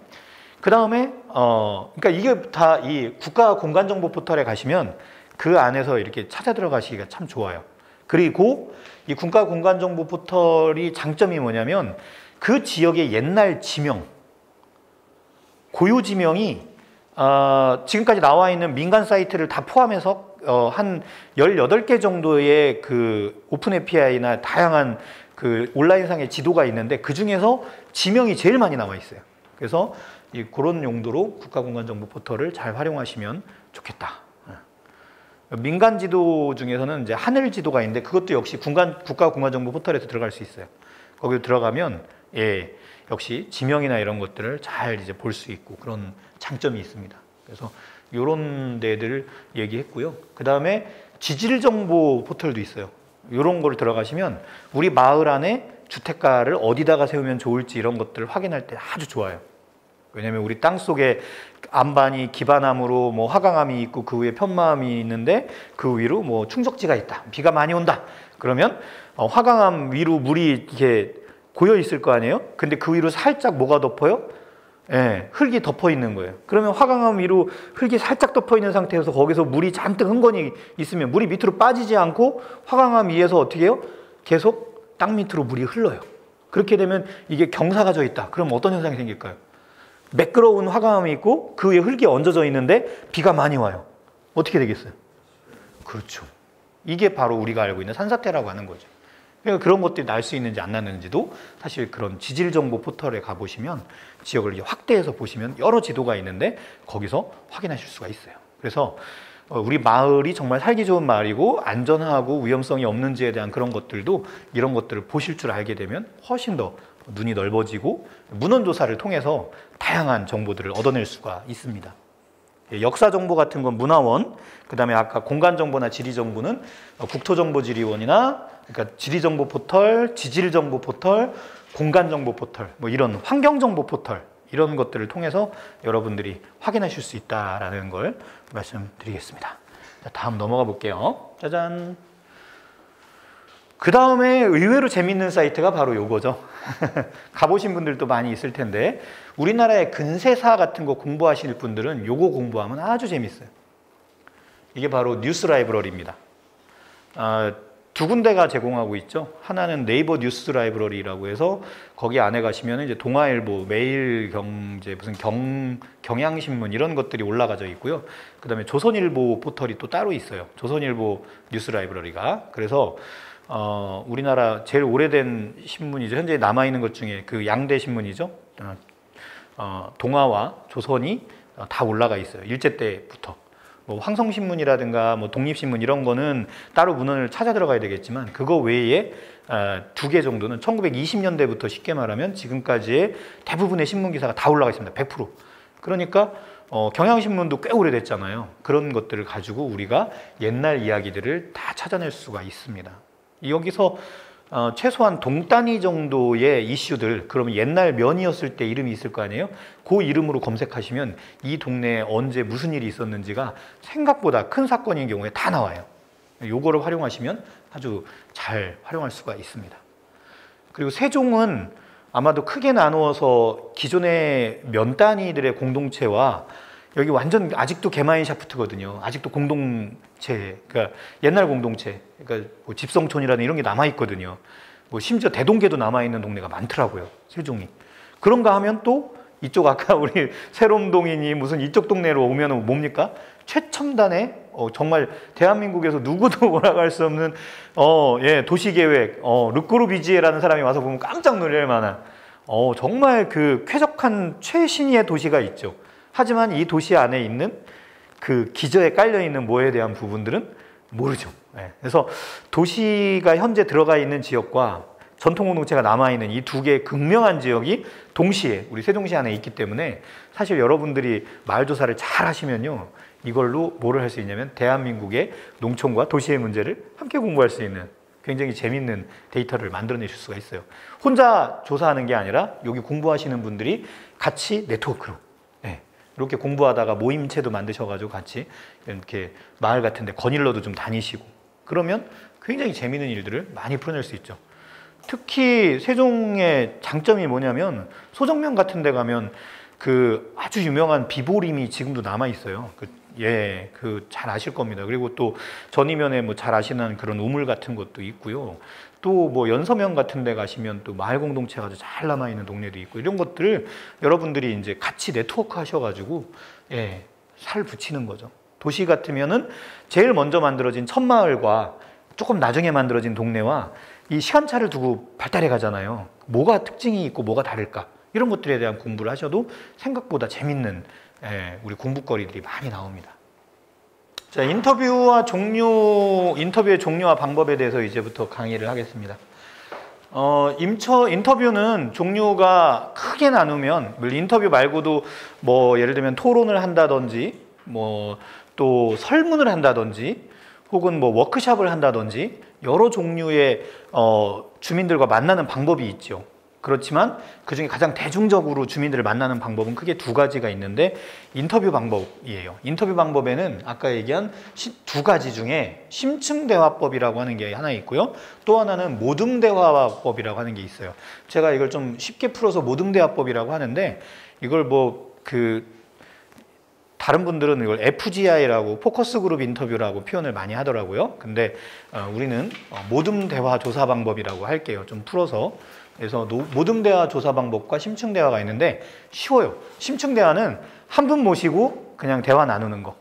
그 다음에 그러니까 이게 다 이 국가공간정보 포털에 가시면 그 안에서 이렇게 찾아 들어가시기가 참 좋아요. 그리고 이 국가공간정보 포털이 장점이 뭐냐면 그 지역의 옛날 지명, 고유 지명이 지금까지 나와 있는 민간 사이트를 다 포함해서 한 18개 정도의 그 오픈 API나 다양한 그 온라인상의 지도가 있는데 그 중에서 지명이 제일 많이 나와 있어요. 그래서 그런 용도로 국가공간정보 포털을 잘 활용하시면 좋겠다. 민간 지도 중에서는 이제 하늘 지도가 있는데 그것도 역시 국가공간정보 포털에서 들어갈 수 있어요. 거기 들어가면 역시 지명이나 이런 것들을 잘 이제 볼 수 있고 그런 장점이 있습니다. 그래서 이런 데들 얘기했고요. 그 다음에 지질정보 포털도 있어요. 이런 걸 들어가시면 우리 마을 안에 주택가를 어디다가 세우면 좋을지 이런 것들을 확인할 때 아주 좋아요. 왜냐면 우리 땅 속에 안반이 기반암으로 뭐 화강암이 있고 그 위에 편마암이 있는데 그 위로 뭐 충적지가 있다. 비가 많이 온다. 그러면 화강암 위로 물이 이렇게 고여 있을 거 아니에요? 근데 그 위로 살짝 뭐가 덮어요? 예, 흙이 덮어 있는 거예요. 그러면 화강암 위로 흙이 살짝 덮어 있는 상태에서 거기서 물이 잔뜩 흥건히 있으면 물이 밑으로 빠지지 않고 화강암 위에서 어떻게 해요? 계속 땅 밑으로 물이 흘러요. 그렇게 되면 이게 경사가 져 있다. 그럼 어떤 현상이 생길까요? 매끄러운 화강암이 있고 그 위에 흙이 얹어져 있는데 비가 많이 와요. 어떻게 되겠어요? 그렇죠. 이게 바로 우리가 알고 있는 산사태라고 하는 거죠. 그러니까 그런 것들이 날 수 있는지 안 나는지도 사실 그런 지질정보 포털에 가보시면 지역을 확대해서 보시면 여러 지도가 있는데 거기서 확인하실 수가 있어요. 그래서 우리 마을이 정말 살기 좋은 마을이고 안전하고 위험성이 없는지에 대한 그런 것들도 이런 것들을 보실 줄 알게 되면 훨씬 더 눈이 넓어지고 문헌조사를 통해서 다양한 정보들을 얻어낼 수가 있습니다. 역사 정보 같은 건 문화원, 그 다음에 아까 공간 정보나 지리 정보는 국토정보지리원이나 그러니까 지리정보 포털, 지질정보 포털, 공간 정보 포털, 뭐 이런 환경 정보 포털 이런 것들을 통해서 여러분들이 확인하실 수 있다라는 걸 말씀드리겠습니다. 자, 다음 넘어가 볼게요. 짜잔. 그 다음에 의외로 재밌는 사이트가 바로 요거죠. 가보신 분들도 많이 있을 텐데 우리나라의 근세사 같은 거 공부하실 분들은 요거 공부하면 아주 재밌어요. 이게 바로 뉴스 라이브러리입니다. 두 군데가 제공하고 있죠. 하나는 네이버 뉴스 라이브러리라고 해서 거기 안에 가시면 이제 동아일보, 매일경제, 무슨 경향신문 이런 것들이 올라가져 있고요. 그 다음에 조선일보 포털이 또 따로 있어요. 조선일보 뉴스 라이브러리가. 그래서 우리나라 제일 오래된 신문이죠. 현재 남아있는 것 중에 그 양대 신문이죠. 동아와 조선이 다 올라가 있어요. 일제 때부터. 뭐 황성신문이라든가 뭐 독립신문 이런 거는 따로 문헌을 찾아 들어가야 되겠지만 그거 외에 두 개 정도는 1920년대부터 쉽게 말하면 지금까지의 대부분의 신문 기사가 다 올라가 있습니다. 100%. 그러니까 경향신문도 꽤 오래됐잖아요. 그런 것들을 가지고 우리가 옛날 이야기들을 다 찾아낼 수가 있습니다. 여기서 최소한 동단위 정도의 이슈들, 그러면 옛날 면이었을 때 이름이 있을 거 아니에요? 그 이름으로 검색하시면 이 동네에 언제 무슨 일이 있었는지가 생각보다 큰 사건인 경우에 다 나와요. 요거를 활용하시면 아주 잘 활용할 수가 있습니다. 그리고 세종은 아마도 크게 나누어서 기존의 면 단위들의 공동체와 여기 완전 아직도 개마인샤프트거든요. 아직도 공동체, 그러니까 옛날 공동체, 그러니까 뭐 집성촌이라는 이런 게 남아있거든요. 뭐 심지어 대동계도 남아있는 동네가 많더라고요. 세종이. 그런가 하면 또 이쪽 아까 우리 세롬동이니 무슨 이쪽 동네로 오면 뭡니까? 최첨단의 정말 대한민국에서 누구도 몰아갈 수 없는 도시계획, 르꼬르비지에라는 사람이 와서 보면 깜짝 놀랄 만한 정말 그 쾌적한 최신의 도시가 있죠. 하지만 이 도시 안에 있는 그 기저에 깔려있는 뭐에 대한 부분들은 모르죠. 그래서 도시가 현재 들어가 있는 지역과 전통공동체가 남아있는 이 두 개의 극명한 지역이 동시에 우리 세종시 안에 있기 때문에 사실 여러분들이 마을조사를 잘 하시면요. 이걸로 뭐를 할 수 있냐면 대한민국의 농촌과 도시의 문제를 함께 공부할 수 있는 굉장히 재밌는 데이터를 만들어내실 수가 있어요. 혼자 조사하는 게 아니라 여기 공부하시는 분들이 같이 네트워크로 이렇게 공부하다가 모임체도 만드셔가지고 같이 이렇게 마을 같은데 거닐러도 좀 다니시고 그러면 굉장히 재미있는 일들을 많이 풀어낼 수 있죠. 특히 세종의 장점이 뭐냐면 소정면 같은 데 가면 그 아주 유명한 비보림이 지금도 남아 있어요. 그 잘 아실 겁니다. 그리고 또 전이면에 뭐 잘 아시는 그런 우물 같은 것도 있고요. 또 뭐 연서면 같은 데 가시면 또 마을 공동체가 아주 잘 남아 있는 동네도 있고 이런 것들을 여러분들이 이제 같이 네트워크 하셔가지고 살 붙이는 거죠. 도시 같으면은 제일 먼저 만들어진 첫마을과 조금 나중에 만들어진 동네와 이 시간차를 두고 발달해 가잖아요. 뭐가 특징이 있고 뭐가 다를까? 이런 것들에 대한 공부를 하셔도 생각보다 재밌는 우리 공부거리들이 많이 나옵니다. 자, 인터뷰의 종류와 방법에 대해서 이제부터 강의를 하겠습니다. 인터뷰는 종류가 크게 나누면 인터뷰 말고도 뭐 예를 들면 토론을 한다든지 뭐 또 설문을 한다든지 혹은 뭐 워크숍을 한다든지 여러 종류의 주민들과 만나는 방법이 있죠. 그렇지만 그중에 가장 대중적으로 주민들을 만나는 방법은 크게 두 가지가 있는데 인터뷰 방법이에요. 인터뷰 방법에는 아까 얘기한 두 가지 중에 심층대화법이라고 하는 게 하나 있고요. 또 하나는 모둠대화법이라고 하는 게 있어요. 제가 이걸 좀 쉽게 풀어서 모둠대화법이라고 하는데 이걸 다른 분들은 이걸 FGI라고 포커스 그룹 인터뷰라고 표현을 많이 하더라고요. 근데 우리는 모둠대화 조사 방법이라고 할게요. 좀 풀어서. 그래서 모둠대화 조사 방법과 심층대화가 있는데 쉬워요. 심층대화는 한 분 모시고 그냥 대화 나누는 거.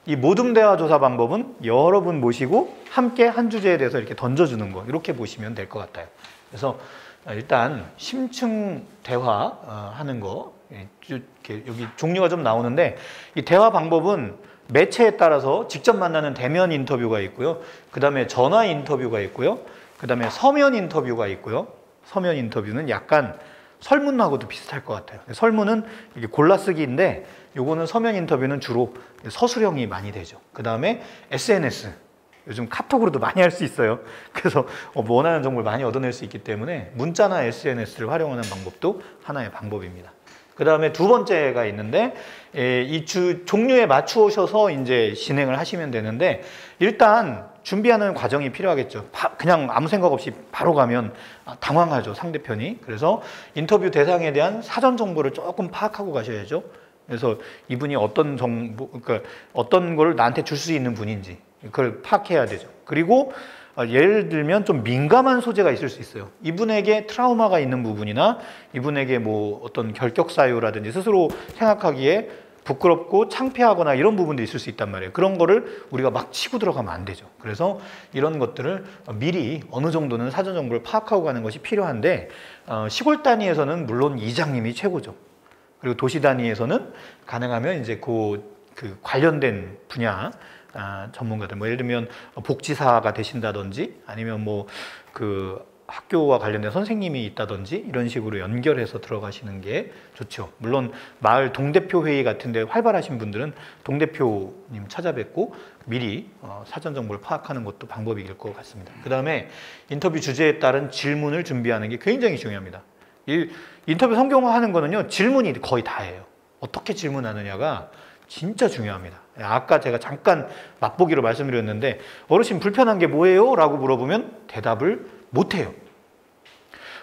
이 모둠대화 조사 방법은 여러 분 모시고 함께 한 주제에 대해서 이렇게 던져주는 거. 이렇게 보시면 될 것 같아요. 그래서 일단 심층대화 하는 거. 여기 종류가 좀 나오는데 이 대화 방법은 매체에 따라서 직접 만나는 대면 인터뷰가 있고요. 그 다음에 전화 인터뷰가 있고요. 그 다음에 서면 인터뷰가 있고요. 서면 인터뷰는 약간 설문하고도 비슷할 것 같아요. 설문은 이게 골라쓰기인데 요거는 서면 인터뷰는 주로 서술형이 많이 되죠. 그 다음에 SNS. 요즘 카톡으로도 많이 할 수 있어요. 그래서 원하는 정보를 많이 얻어낼 수 있기 때문에 문자나 SNS를 활용하는 방법도 하나의 방법입니다. 그 다음에 두 번째가 있는데 이 종류에 맞추셔서 이제 진행을 하시면 되는데 일단 준비하는 과정이 필요하겠죠. 그냥 아무 생각 없이 바로 가면 당황하죠, 상대편이. 그래서 인터뷰 대상에 대한 사전 정보를 조금 파악하고 가셔야죠. 그래서 이분이 어떤 정보, 그러니까 어떤 걸 나한테 줄 수 있는 분인지 그걸 파악해야 되죠. 그리고 예를 들면 좀 민감한 소재가 있을 수 있어요. 이분에게 트라우마가 있는 부분이나 이분에게 뭐 어떤 결격 사유라든지 스스로 생각하기에 부끄럽고 창피하거나 이런 부분도 있을 수 있단 말이에요. 그런 거를 우리가 막 치고 들어가면 안 되죠. 그래서 이런 것들을 미리 어느 정도는 사전 정보를 파악하고 가는 것이 필요한데 시골 단위에서는 물론 이장님이 최고죠. 그리고 도시 단위에서는 가능하면 이제 그 관련된 분야 전문가들, 뭐 예를 들면 복지사가 되신다든지 아니면 뭐 학교와 관련된 선생님이 있다든지 이런 식으로 연결해서 들어가시는 게 좋죠. 물론 마을 동대표 회의 같은데 활발하신 분들은 동대표님 찾아뵙고 미리 사전 정보를 파악하는 것도 방법일 것 같습니다. 그 다음에 인터뷰 주제에 따른 질문을 준비하는 게 굉장히 중요합니다. 이 인터뷰 성경화하는 거는요, 질문이 거의 다예요. 어떻게 질문하느냐가 진짜 중요합니다. 아까 제가 잠깐 맛보기로 말씀드렸는데 어르신 불편한 게 뭐예요? 라고 물어보면 대답을 못해요.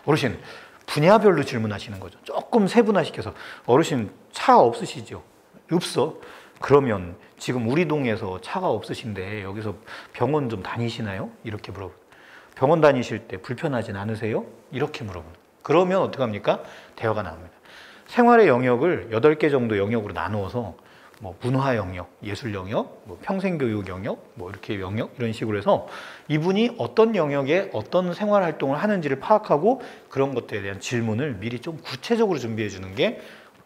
어르신 분야별로 질문하시는 거죠. 조금 세분화시켜서 어르신 차 없으시죠? 없어. 그러면 지금 우리 동에서 차가 없으신데 여기서 병원 좀 다니시나요? 이렇게 물어보고 병원 다니실 때 불편하진 않으세요? 이렇게 물어보는. 그러면 어떡합니까? 대화가 나옵니다. 생활의 영역을 8개 정도 영역으로 나누어서 뭐 문화 영역, 예술 영역, 뭐 평생교육 영역, 뭐 이렇게 영역 이런 식으로 해서 이분이 어떤 영역에 어떤 생활 활동을 하는지를 파악하고 그런 것들에 대한 질문을 미리 좀 구체적으로 준비해 주는 게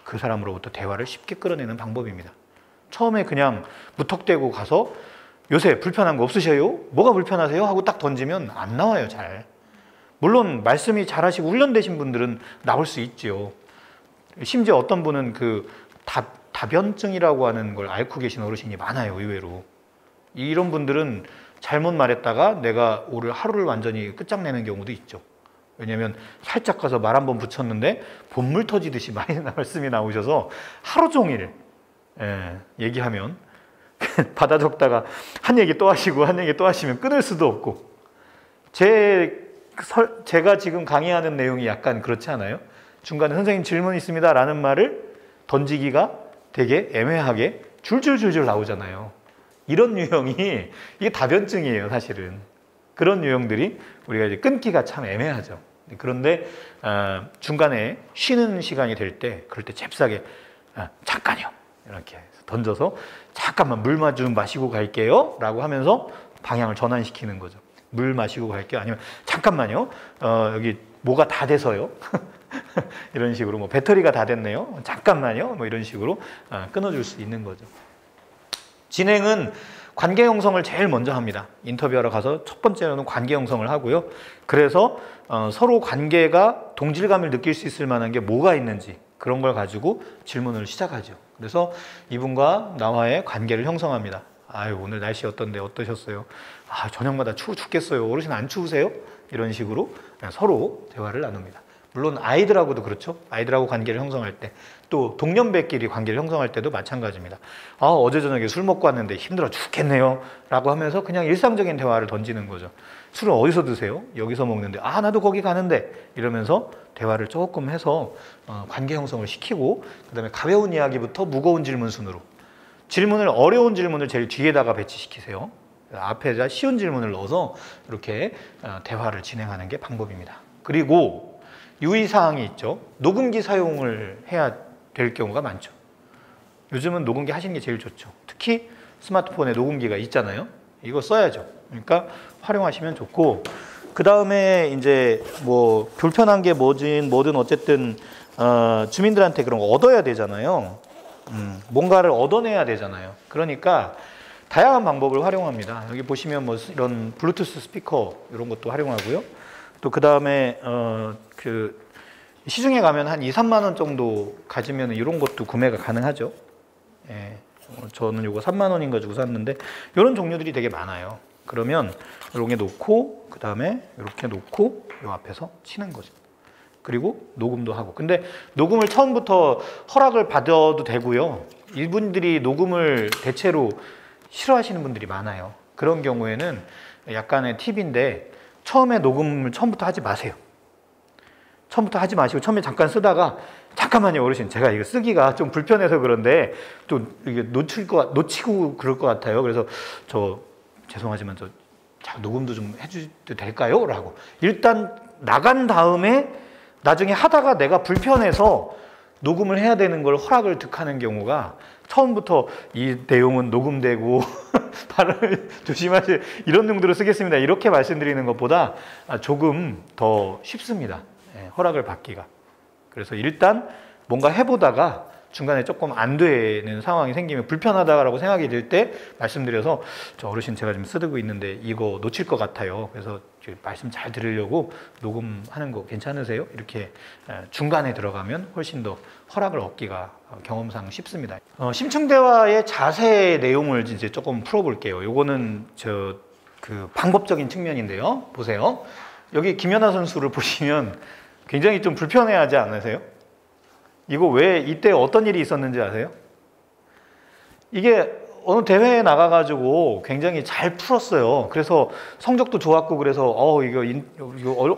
그 사람으로부터 대화를 쉽게 끌어내는 방법입니다. 처음에 그냥 무턱대고 가서 요새 불편한 거 없으세요? 뭐가 불편하세요? 하고 딱 던지면 안 나와요, 잘. 물론 말씀이 잘하시고 훈련되신 분들은 나올 수 있죠. 심지어 어떤 분은 다변증이라고 하는 걸 앓고 계신 어르신이 많아요, 의외로. 이런 분들은 잘못 말했다가 내가 오늘 하루를 완전히 끝장내는 경우도 있죠. 왜냐하면 살짝 가서 말 한 번 붙였는데 본물 터지듯이 많이 말씀이 나오셔서 하루 종일 얘기하면 받아 적다가 한 얘기 또 하시고 한 얘기 또 하시면 끊을 수도 없고. 제가 지금 강의하는 내용이 약간 그렇지 않아요? 중간에 선생님 질문 있습니다 라는 말을 던지기가 되게 애매하게 줄줄줄줄 나오잖아요. 이런 유형이 이게 다변증이에요, 사실은. 그런 유형들이 우리가 이제 끊기가 참 애매하죠. 그런데 중간에 쉬는 시간이 될 때 그럴 때 잽싸게 잠깐요 이렇게 던져서 잠깐만 물 좀 마시고 갈게요 라고 하면서 방향을 전환시키는 거죠. 물 마시고 갈게요. 아니면 잠깐만요. 여기 뭐가 다 돼서요. 이런 식으로 뭐 배터리가 다 됐네요. 잠깐만요. 뭐 이런 식으로 끊어줄 수 있는 거죠. 진행은 관계 형성을 제일 먼저 합니다. 인터뷰하러 가서 첫 번째로는 관계 형성을 하고요. 그래서 서로 관계가 동질감을 느낄 수 있을 만한 게 뭐가 있는지 그런 걸 가지고 질문을 시작하죠. 그래서 이분과 나와의 관계를 형성합니다. 아유, 오늘 날씨 어떤데 어떠셨어요? 아, 저녁마다 추워 죽겠어요. 어르신 안 추우세요? 이런 식으로 서로 대화를 나눕니다. 물론 아이들하고도 그렇죠. 아이들하고 관계를 형성할 때, 또 동년배끼리 관계를 형성할 때도 마찬가지입니다. 아, 어제 저녁에 술 먹고 왔는데 힘들어 죽겠네요 라고 하면서 그냥 일상적인 대화를 던지는 거죠. 술은 어디서 드세요? 여기서 먹는데. 아, 나도 거기 가는데. 이러면서 대화를 조금 해서 관계 형성을 시키고, 그 다음에 가벼운 이야기부터 무거운 질문 순으로, 질문을, 어려운 질문을 제일 뒤에다가 배치시키세요. 앞에다 쉬운 질문을 넣어서 이렇게 대화를 진행하는 게 방법입니다. 그리고 유의사항이 있죠. 녹음기 사용을 해야 될 경우가 많죠. 요즘은 녹음기 하시는 게 제일 좋죠. 특히 스마트폰에 녹음기가 있잖아요. 이거 써야죠. 그러니까 활용하시면 좋고, 그 다음에 이제 뭐 불편한 게 뭐든 어쨌든 주민들한테 그런 거 얻어야 되잖아요. 뭔가를 얻어내야 되잖아요. 그러니까 다양한 방법을 활용합니다. 여기 보시면 뭐 이런 블루투스 스피커 이런 것도 활용하고요. 또 그 다음에 그 시중에 가면 한 2, 3만 원 정도 가지면 이런 것도 구매가 가능하죠. 예, 저는 이거 3만 원인가 주고 샀는데 이런 종류들이 되게 많아요. 그러면 이렇게 놓고 그 다음에 이렇게 놓고 이 앞에서 치는 거죠. 그리고 녹음도 하고. 근데 녹음을 처음부터 허락을 받아도 되고요. 이분들이 녹음을 대체로 싫어하시는 분들이 많아요. 그런 경우에는 약간의 팁인데, 처음에 녹음을 처음부터 하지 마세요. 처음부터 하지 마시고 처음에 잠깐 쓰다가, 잠깐만요 어르신, 제가 이거 쓰기가 좀 불편해서 그런데 또 이게 놓치고 그럴 것 같아요. 그래서 저 죄송하지만 저 녹음도 좀 해주셔도 될까요? 라고 일단 나간 다음에 나중에 하다가 내가 불편해서 녹음을 해야 되는 걸 허락을 득하는 경우가, 처음부터 이 내용은 녹음되고 발음을 조심하시, 이런 용도로 쓰겠습니다 이렇게 말씀드리는 것보다 조금 더 쉽습니다. 허락을 받기가. 그래서 일단 뭔가 해보다가 중간에 조금 안 되는 상황이 생기면, 불편하다라고 생각이 들 때 말씀드려서, 저 어르신 제가 지금 쓰고 있는데 이거 놓칠 것 같아요. 그래서 말씀 잘 들으려고 녹음하는 거 괜찮으세요? 이렇게 중간에 들어가면 훨씬 더 허락을 얻기가 경험상 쉽습니다. 심층대화의 자세 내용을 이제 조금 풀어볼게요. 요거는 그 방법적인 측면인데요. 보세요. 여기 김연아 선수를 보시면 굉장히 좀 불편해하지 않으세요? 이거 왜, 이때 어떤 일이 있었는지 아세요? 이게 어느 대회에 나가가지고 굉장히 잘 풀었어요. 그래서 성적도 좋았고, 그래서 이거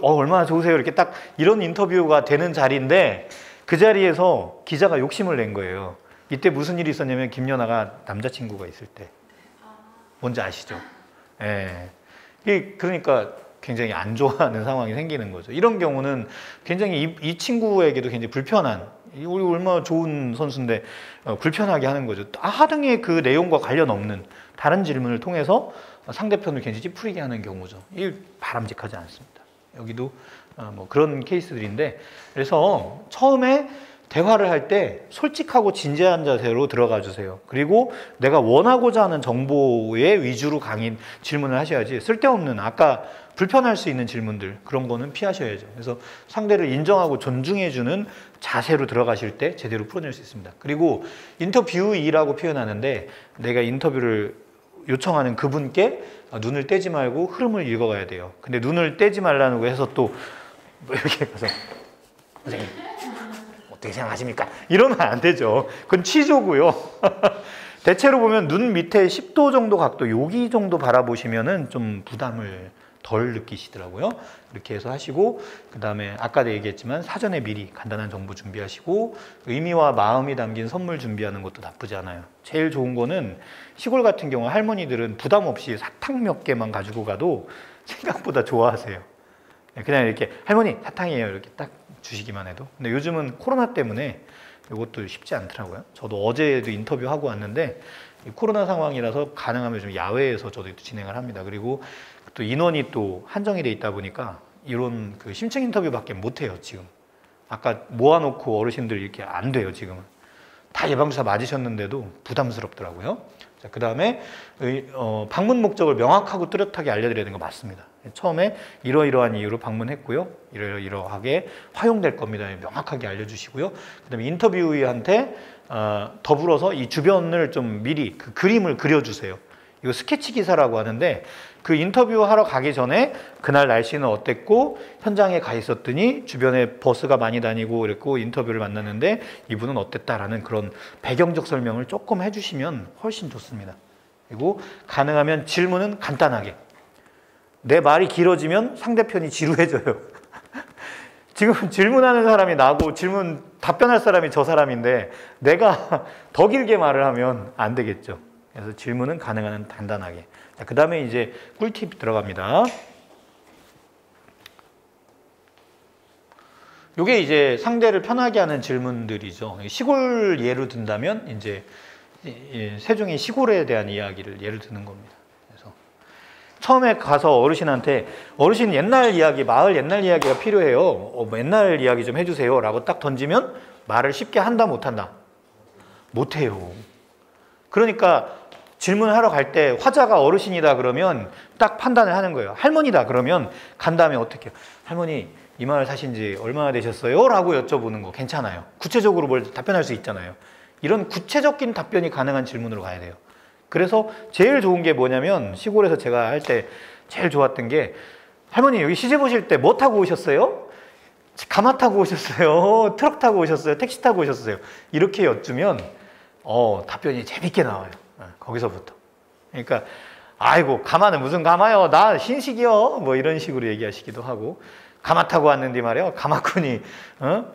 얼마나 좋으세요? 이렇게 딱 이런 인터뷰가 되는 자리인데, 그 자리에서 기자가 욕심을 낸 거예요. 이때 무슨 일이 있었냐면, 김연아가 남자친구가 있을 때. 뭔지 아시죠? 예. 그러니까 굉장히 안 좋아하는 상황이 생기는 거죠. 이런 경우는 굉장히 이 친구에게도 굉장히 불편한, 우리 얼마나 좋은 선수인데 불편하게 하는 거죠. 하등의 그 내용과 관련 없는 다른 질문을 통해서 상대편을 굉장히 찌푸리게 하는 경우죠. 이 바람직하지 않습니다. 여기도 뭐 그런 케이스들인데, 그래서 처음에 대화를 할 때 솔직하고 진지한 자세로 들어가 주세요. 그리고 내가 원하고자 하는 정보에 위주로 질문을 하셔야지, 쓸데없는, 아까 불편할 수 있는 질문들, 그런 거는 피하셔야죠. 그래서 상대를 인정하고 존중해주는 자세로 들어가실 때 제대로 풀어낼 수 있습니다. 그리고 인터뷰이라고 표현하는데, 내가 인터뷰를 요청하는 그분께 눈을 떼지 말고 흐름을 읽어가야 돼요. 근데 눈을 떼지 말라고 해서 또 이렇게 가서 선생님 어떻게 생각하십니까? 이러면 안 되죠. 그건 취조고요. 대체로 보면 눈 밑에 10도 정도 각도, 여기 정도 바라보시면은 좀 부담을 덜 느끼시더라고요. 이렇게 해서 하시고, 그 다음에 아까도 얘기했지만 사전에 미리 간단한 정보 준비하시고, 의미와 마음이 담긴 선물 준비하는 것도 나쁘지 않아요. 제일 좋은 거는, 시골 같은 경우 할머니들은 부담 없이 사탕 몇 개만 가지고 가도 생각보다 좋아하세요. 그냥 이렇게 할머니 사탕이에요 이렇게 딱 주시기만 해도. 근데 요즘은 코로나 때문에 이것도 쉽지 않더라고요. 저도 어제도 인터뷰하고 왔는데, 코로나 상황이라서 가능하면 좀 야외에서 저도 진행을 합니다. 그리고 또 인원이 또 한정이 돼 있다 보니까 이런 그 심층 인터뷰밖에 못 해요 지금. 아까 모아놓고 어르신들 이렇게 안 돼요 지금은. 다 예방주사 맞으셨는데도 부담스럽더라고요. 자, 그 다음에 방문 목적을 명확하고 뚜렷하게 알려드려야 되는 거 맞습니다. 처음에 이러이러한 이유로 방문했고요. 이러이러하게 활용될 겁니다. 명확하게 알려주시고요. 그 다음에 인터뷰이한테 더불어서 이 주변을 좀 미리 그 그림을 그려주세요. 이거 스케치 기사라고 하는데 그 인터뷰하러 가기 전에 그날 날씨는 어땠고 현장에 가 있었더니 주변에 버스가 많이 다니고 그랬고 인터뷰를 만났는데 이분은 어땠다라는 그런 배경적 설명을 조금 해주시면 훨씬 좋습니다. 그리고 가능하면 질문은 간단하게. 내 말이 길어지면 상대편이 지루해져요. 지금 질문하는 사람이 나고 답변할 사람이 저 사람인데 내가 더 길게 말을 하면 안 되겠죠. 그래서 질문은 가능한 한 간단하게. 그 다음에 이제 꿀팁 들어갑니다. 요게 이제 상대를 편하게 하는 질문들이죠. 시골 예로 든다면 이제 세종의 시골에 대한 이야기를 예를 드는 겁니다. 그래서 처음에 가서 어르신한테 어르신 옛날 이야기, 마을 옛날 이야기가 필요해요. 옛날 이야기 좀 해주세요. 라고 딱 던지면 말을 쉽게 한다 못한다? 못해요. 그러니까 질문을 하러 갈 때 화자가 어르신이다 그러면 딱 판단을 하는 거예요. 할머니다 그러면 간 다음에 어떻게 해요? 할머니 이 마을 사신 지 얼마나 되셨어요? 라고 여쭤보는 거 괜찮아요. 구체적으로 뭘 답변할 수 있잖아요. 이런 구체적인 답변이 가능한 질문으로 가야 돼요. 그래서 제일 좋은 게 뭐냐면 시골에서 제가 할 때 제일 좋았던 게 할머니 여기 시집 오실 때 뭐 타고 오셨어요? 가마 타고 오셨어요? 트럭 타고 오셨어요? 택시 타고 오셨어요? 이렇게 여쭈면 답변이 재밌게 나와요. 거기서부터. 그러니까 아이고 가마는 무슨 가마요? 나 신식이요. 뭐 이런 식으로 얘기하시기도 하고 가마 타고 왔는데 말이야 가마꾼이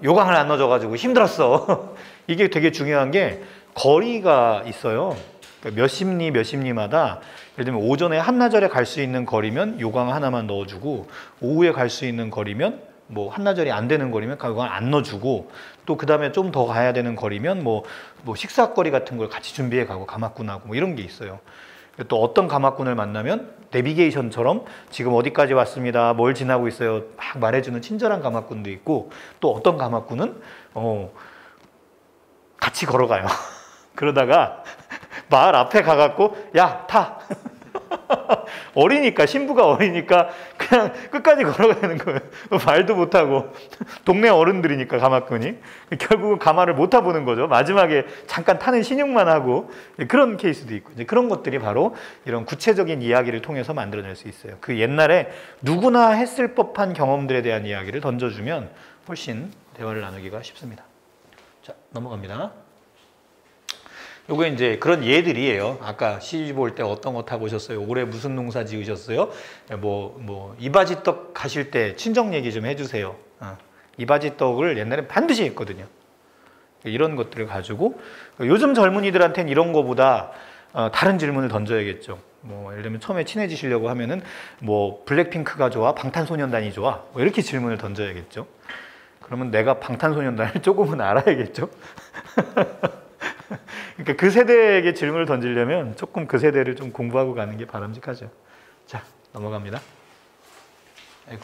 요강을 안 넣어줘가지고 힘들었어. 이게 되게 중요한 게 거리가 있어요. 그러니까 몇십 리마다 예를 들면 오전에 한나절에 갈 수 있는 거리면 요강 하나만 넣어주고 오후에 갈 수 있는 거리면 뭐 한나절이 안 되는 거리면 그걸 안 넣어주고 또 그 다음에 좀 더 가야 되는 거리면 뭐 식사거리 같은 걸 같이 준비해 가고 가마꾼하고 뭐 이런 게 있어요. 또 어떤 가마꾼을 만나면 내비게이션처럼 지금 어디까지 왔습니다. 뭘 지나고 있어요. 막 말해주는 친절한 가마꾼도 있고 또 어떤 가마꾼은 같이 걸어가요. 그러다가 마을 앞에 가갖고 야 타. 어리니까 신부가 어리니까 그냥 끝까지 걸어가는 거예요. 말도 못하고 동네 어른들이니까 가마꾼이 결국은 가마를 못 타보는 거죠. 마지막에 잠깐 타는 신용만 하고 그런 케이스도 있고 이제 그런 것들이 바로 이런 구체적인 이야기를 통해서 만들어낼 수 있어요. 그 옛날에 누구나 했을 법한 경험들에 대한 이야기를 던져주면 훨씬 대화를 나누기가 쉽습니다. 자, 넘어갑니다. 요거 이제 그런 예들이에요. 아까 시집 올 때 어떤 거 타고 오셨어요? 올해 무슨 농사 지으셨어요? 이바지떡 가실 때 친정 얘기 좀 해주세요. 이바지떡을 옛날에 반드시 했거든요. 이런 것들을 가지고 요즘 젊은이들한테는 이런 거보다 다른 질문을 던져야겠죠. 예를 들면 처음에 친해지시려고 하면은 블랙핑크가 좋아? 방탄소년단이 좋아? 이렇게 질문을 던져야겠죠. 그러면 내가 방탄소년단을 조금은 알아야겠죠. 그러니까 그 세대에게 질문을 던지려면 조금 그 세대를 좀 공부하고 가는 게 바람직하죠. 자, 넘어갑니다. 아이고.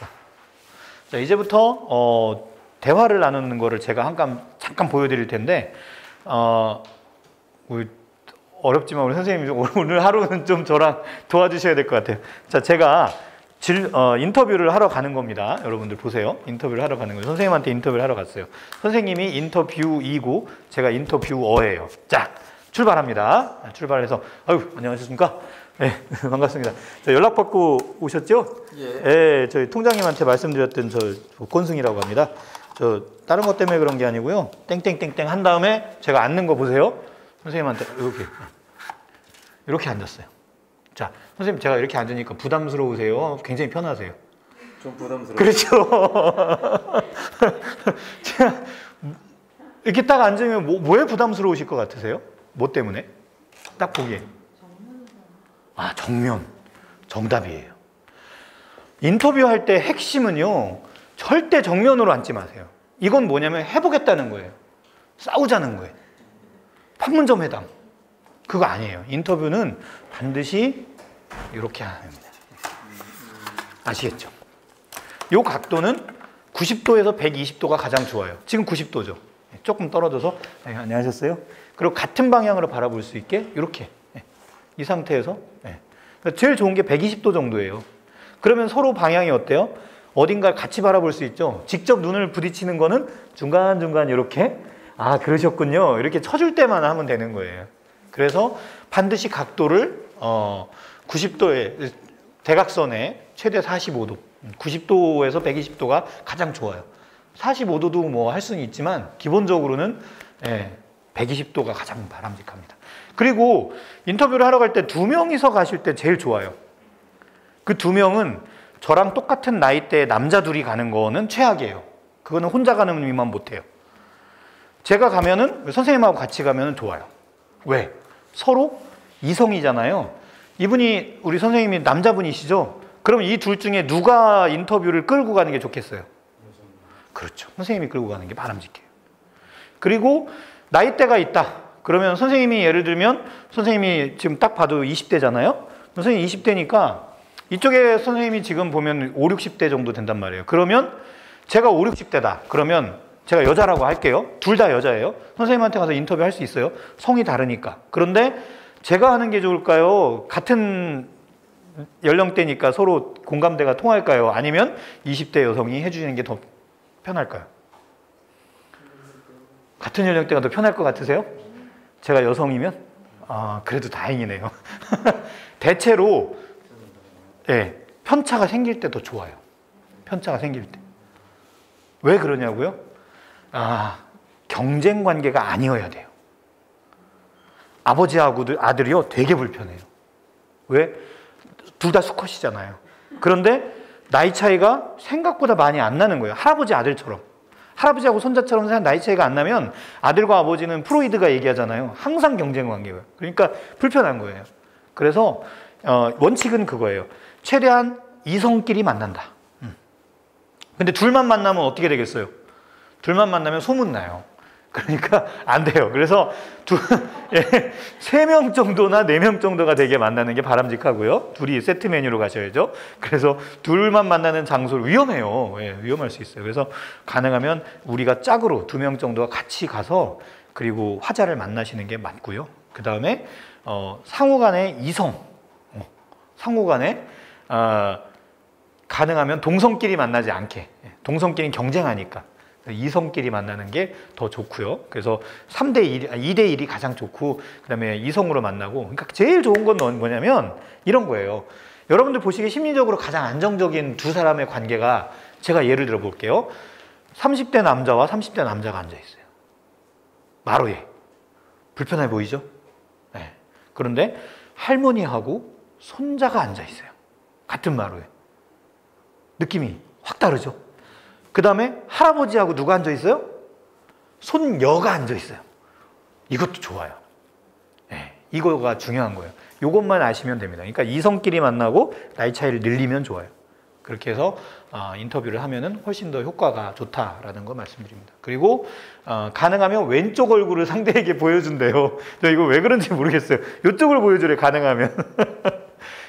자, 이제부터 대화를 나누는 거를 제가 잠깐 보여드릴 텐데 어렵지만 우리 선생님이 오늘 하루는 좀 저랑 도와주셔야 될 것 같아요. 자, 제가 인터뷰를 하러 가는 겁니다. 여러분들 보세요. 인터뷰를 하러 가는 거예요. 선생님한테 인터뷰를 하러 갔어요. 선생님이 인터뷰이고 제가 인터뷰어예요. 자, 출발합니다. 출발해서 아유, 안녕하셨습니까? 네, 반갑습니다. 자, 연락받고 오셨죠? 예. 네, 저희 통장님한테 말씀드렸던 저 권승이라고 합니다. 저 다른 것 때문에 그런 게 아니고요. 땡땡땡땡 한 다음에 제가 앉는 거 보세요. 선생님한테 이렇게 앉았어요. 자, 선생님 제가 이렇게 앉으니까 부담스러우세요? 굉장히 편하세요? 좀 부담스러워요. 그렇죠. 제가 이렇게 딱 앉으면 뭐에 부담스러우실 것 같으세요? 뭐 때문에? 딱 보기에. 정면. 정답이에요. 인터뷰할 때 핵심은요. 절대 정면으로 앉지 마세요. 이건 뭐냐면 해보겠다는 거예요. 싸우자는 거예요. 판문점 회담. 그거 아니에요. 인터뷰는 반드시 이렇게 하는 겁니다. 아시겠죠? 이 각도는 90도에서 120도가 가장 좋아요. 지금 90도죠. 조금 떨어져서 안녕하셨어요. 그리고 같은 방향으로 바라볼 수 있게 이렇게 이 상태에서. 네. 그러니까 제일 좋은 게 120도 정도예요. 그러면 서로 방향이 어때요? 어딘가를 같이 바라볼 수 있죠. 직접 눈을 부딪히는 거는 중간중간 이렇게 그러셨군요. 이렇게 쳐줄 때만 하면 되는 거예요. 그래서 반드시 각도를 90도에 대각선에 최대 45도 90도에서 120도가 가장 좋아요. 45도도 뭐 할 수는 있지만 기본적으로는 120도가 가장 바람직합니다. 그리고 인터뷰를 하러 갈 때 2명이서 가실 때 제일 좋아요. 그 2명은 저랑 똑같은 나이대의 남자 둘이 가는 거는 최악이에요. 그거는 혼자 가는 의미만 못해요. 제가 가면은 선생님하고 같이 가면은 좋아요. 왜? 서로 이성이잖아요. 이분이 우리 선생님이 남자분이시죠? 그럼 이 둘 중에 누가 인터뷰를 끌고 가는 게 좋겠어요? 그렇죠. 선생님이 끌고 가는 게 바람직해요. 그리고 나이대가 있다. 그러면 선생님이 예를 들면 선생님이 지금 딱 봐도 20대잖아요. 선생님이 20대니까 이쪽에 선생님이 지금 보면 5, 60대 정도 된단 말이에요. 그러면 제가 5, 60대다. 그러면 제가 여자라고 할게요. 둘 다 여자예요. 선생님한테 가서 인터뷰 할 수 있어요. 성이 다르니까. 그런데 제가 하는 게 좋을까요? 같은 연령대니까 서로 공감대가 통할까요? 아니면 20대 여성이 해주시는 게 더 편할까요? 같은 연령대가 더 편할 것 같으세요? 제가 여성이면? 그래도 다행이네요. 대체로 편차가 생길 때 더 좋아요. 편차가 생길 때. 왜 그러냐고요? 경쟁 관계가 아니어야 돼요. 아버지하고 아들이요 되게 불편해요. 왜? 둘 다 수컷이잖아요. 그런데 나이 차이가 생각보다 많이 안 나는 거예요. 할아버지 아들처럼. 할아버지하고 손자처럼 나이 차이가 안 나면 아들과 아버지는 프로이드가 얘기하잖아요. 항상 경쟁 관계예요. 그러니까 불편한 거예요. 그래서 원칙은 그거예요. 최대한 이성끼리 만난다. 근데 둘만 만나면 어떻게 되겠어요? 둘만 만나면 소문나요. 그러니까 안 돼요. 그래서 3명 정도나 4명 정도가 되게 만나는 게 바람직하고요. 둘이 세트 메뉴로 가셔야죠. 그래서 둘만 만나는 장소를 위험해요. 위험할 수 있어요. 그래서 가능하면 우리가 짝으로 2명 정도가 같이 가서 그리고 화자를 만나시는 게 맞고요. 그 다음에 상호간의 이성, 상호간에 가능하면 동성끼리 만나지 않게. 동성끼리는 경쟁하니까. 이성끼리 만나는 게 더 좋고요. 그래서 2대1이 가장 좋고 그 다음에 이성으로 만나고 그러니까 제일 좋은 건 뭐냐면 이런 거예요. 여러분들 보시기에 심리적으로 가장 안정적인 두 사람의 관계가 제가 예를 들어 볼게요. 30대 남자와 30대 남자가 앉아있어요. 마루에. 불편해 보이죠? 네. 그런데 할머니하고 손자가 앉아있어요. 같은 마루에. 느낌이 확 다르죠? 그 다음에 할아버지하고 누가 앉아있어요? 손녀가 앉아있어요. 이것도 좋아요. 네, 이거가 중요한 거예요. 이것만 아시면 됩니다. 그러니까 이성끼리 만나고 나이 차이를 늘리면 좋아요. 그렇게 해서 인터뷰를 하면은 훨씬 더 효과가 좋다라는 거 말씀드립니다. 그리고 가능하면 왼쪽 얼굴을 상대에게 보여준대요. 저 이거 왜 그런지 모르겠어요. 이쪽을 보여주래 가능하면.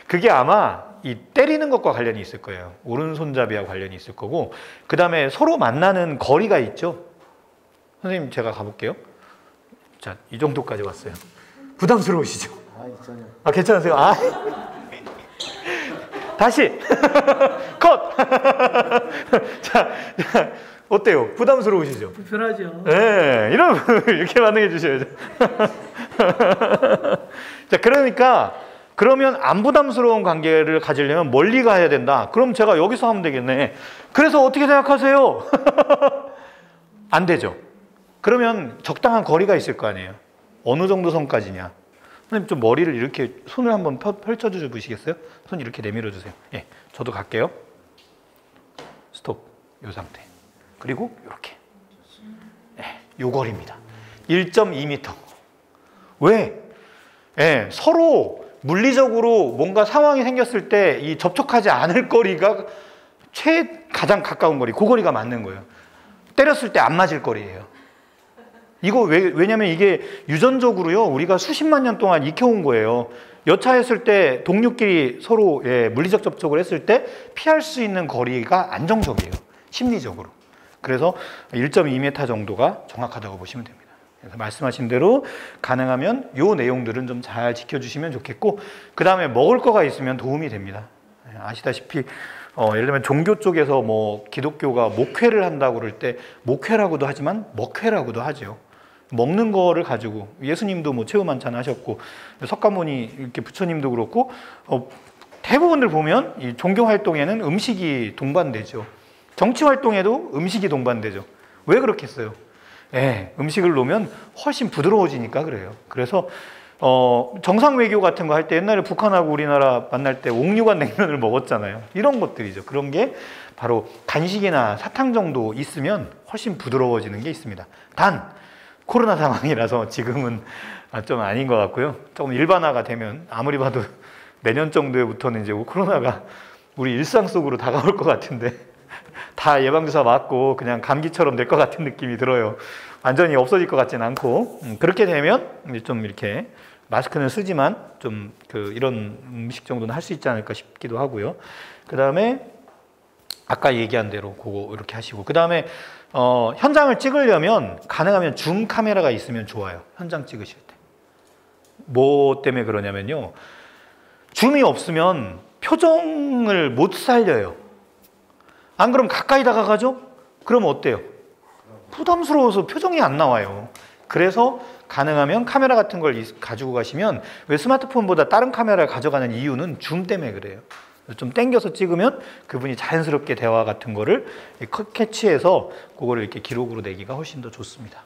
그게 아마 이 때리는 것과 관련이 있을 거예요. 오른손잡이와 관련이 있을 거고 그 다음에 서로 만나는 거리가 있죠. 선생님 제가 가볼게요. 자, 이 정도까지 왔어요. 부담스러우시죠? 전혀. 괜찮으세요? 다시 컷. 자, 어때요? 부담스러우시죠? 불편하죠. 네, 이렇게 반응해 주셔야죠. 자, 그러면 안 부담스러운 관계를 가지려면 멀리 가야 된다. 그럼 제가 여기서 하면 되겠네. 그래서 어떻게 생각하세요? 안 되죠. 그러면 적당한 거리가 있을 거 아니에요. 어느 정도 선까지냐. 선생님 좀 머리를 이렇게 손을 한번 펼쳐 주시겠어요? 손 이렇게 내밀어 주세요. 예, 저도 갈게요. 스톱. 요 상태. 그리고 이렇게. 요 거리입니다. 1.2m. 왜? 서로 물리적으로 뭔가 상황이 생겼을 때 이 접촉하지 않을 거리가 가장 가까운 거리, 그 거리가 맞는 거예요. 때렸을 때 안 맞을 거리예요. 이거 왜냐면 이게 유전적으로요, 우리가 수십만 년 동안 익혀온 거예요. 여차했을 때 동료끼리 서로 물리적 접촉을 했을 때 피할 수 있는 거리가 안정적이에요. 심리적으로. 그래서 1.2m 정도가 정확하다고 보시면 됩니다. 그래서 말씀하신 대로 가능하면 요 내용들은 좀 잘 지켜주시면 좋겠고, 그 다음에 먹을 거가 있으면 도움이 됩니다. 아시다시피 예를 들면 종교 쪽에서 뭐 기독교가 목회를 한다고 그럴 때 목회라고도 하지만 먹회라고도 하죠. 먹는 거를 가지고 예수님도 뭐 최후 만찬 하셨고 석가모니 이렇게 부처님도 그렇고 대부분들 보면 이 종교 활동에는 음식이 동반되죠. 정치 활동에도 음식이 동반되죠. 왜 그렇겠어요? 음식을 놓으면 훨씬 부드러워지니까 그래요. 그래서 정상 외교 같은 거 할 때 옛날에 북한하고 우리나라 만날 때 옥류관 냉면을 먹었잖아요. 이런 것들이죠. 그런 게 바로 간식이나 사탕 정도 있으면 훨씬 부드러워지는 게 있습니다. 단 코로나 상황이라서 지금은 좀 아닌 것 같고요. 조금 일반화가 되면 아무리 봐도 내년 정도부터는 이제 코로나가 우리 일상 속으로 다가올 것 같은데 다 예방주사 맞고 그냥 감기처럼 될 것 같은 느낌이 들어요. 완전히 없어질 것 같지는 않고 그렇게 되면 이제 좀 이렇게 마스크는 쓰지만 좀 이런 음식 정도는 할 수 있지 않을까 싶기도 하고요. 그 다음에 아까 얘기한 대로 그거 이렇게 하시고, 그 다음에 현장을 찍으려면 가능하면 줌 카메라가 있으면 좋아요. 현장 찍으실 때. 뭐 때문에 그러냐면요, 줌이 없으면 표정을 못 살려요. 안 그럼 가까이 다가가죠? 그러면 어때요? 부담스러워서 표정이 안 나와요. 그래서 가능하면 카메라 같은 걸 가지고 가시면, 왜 스마트폰보다 다른 카메라를 가져가는 이유는 줌 때문에 그래요. 좀 당겨서 찍으면 그분이 자연스럽게 대화 같은 거를 캐치해서 그거를 이렇게 기록으로 내기가 훨씬 더 좋습니다.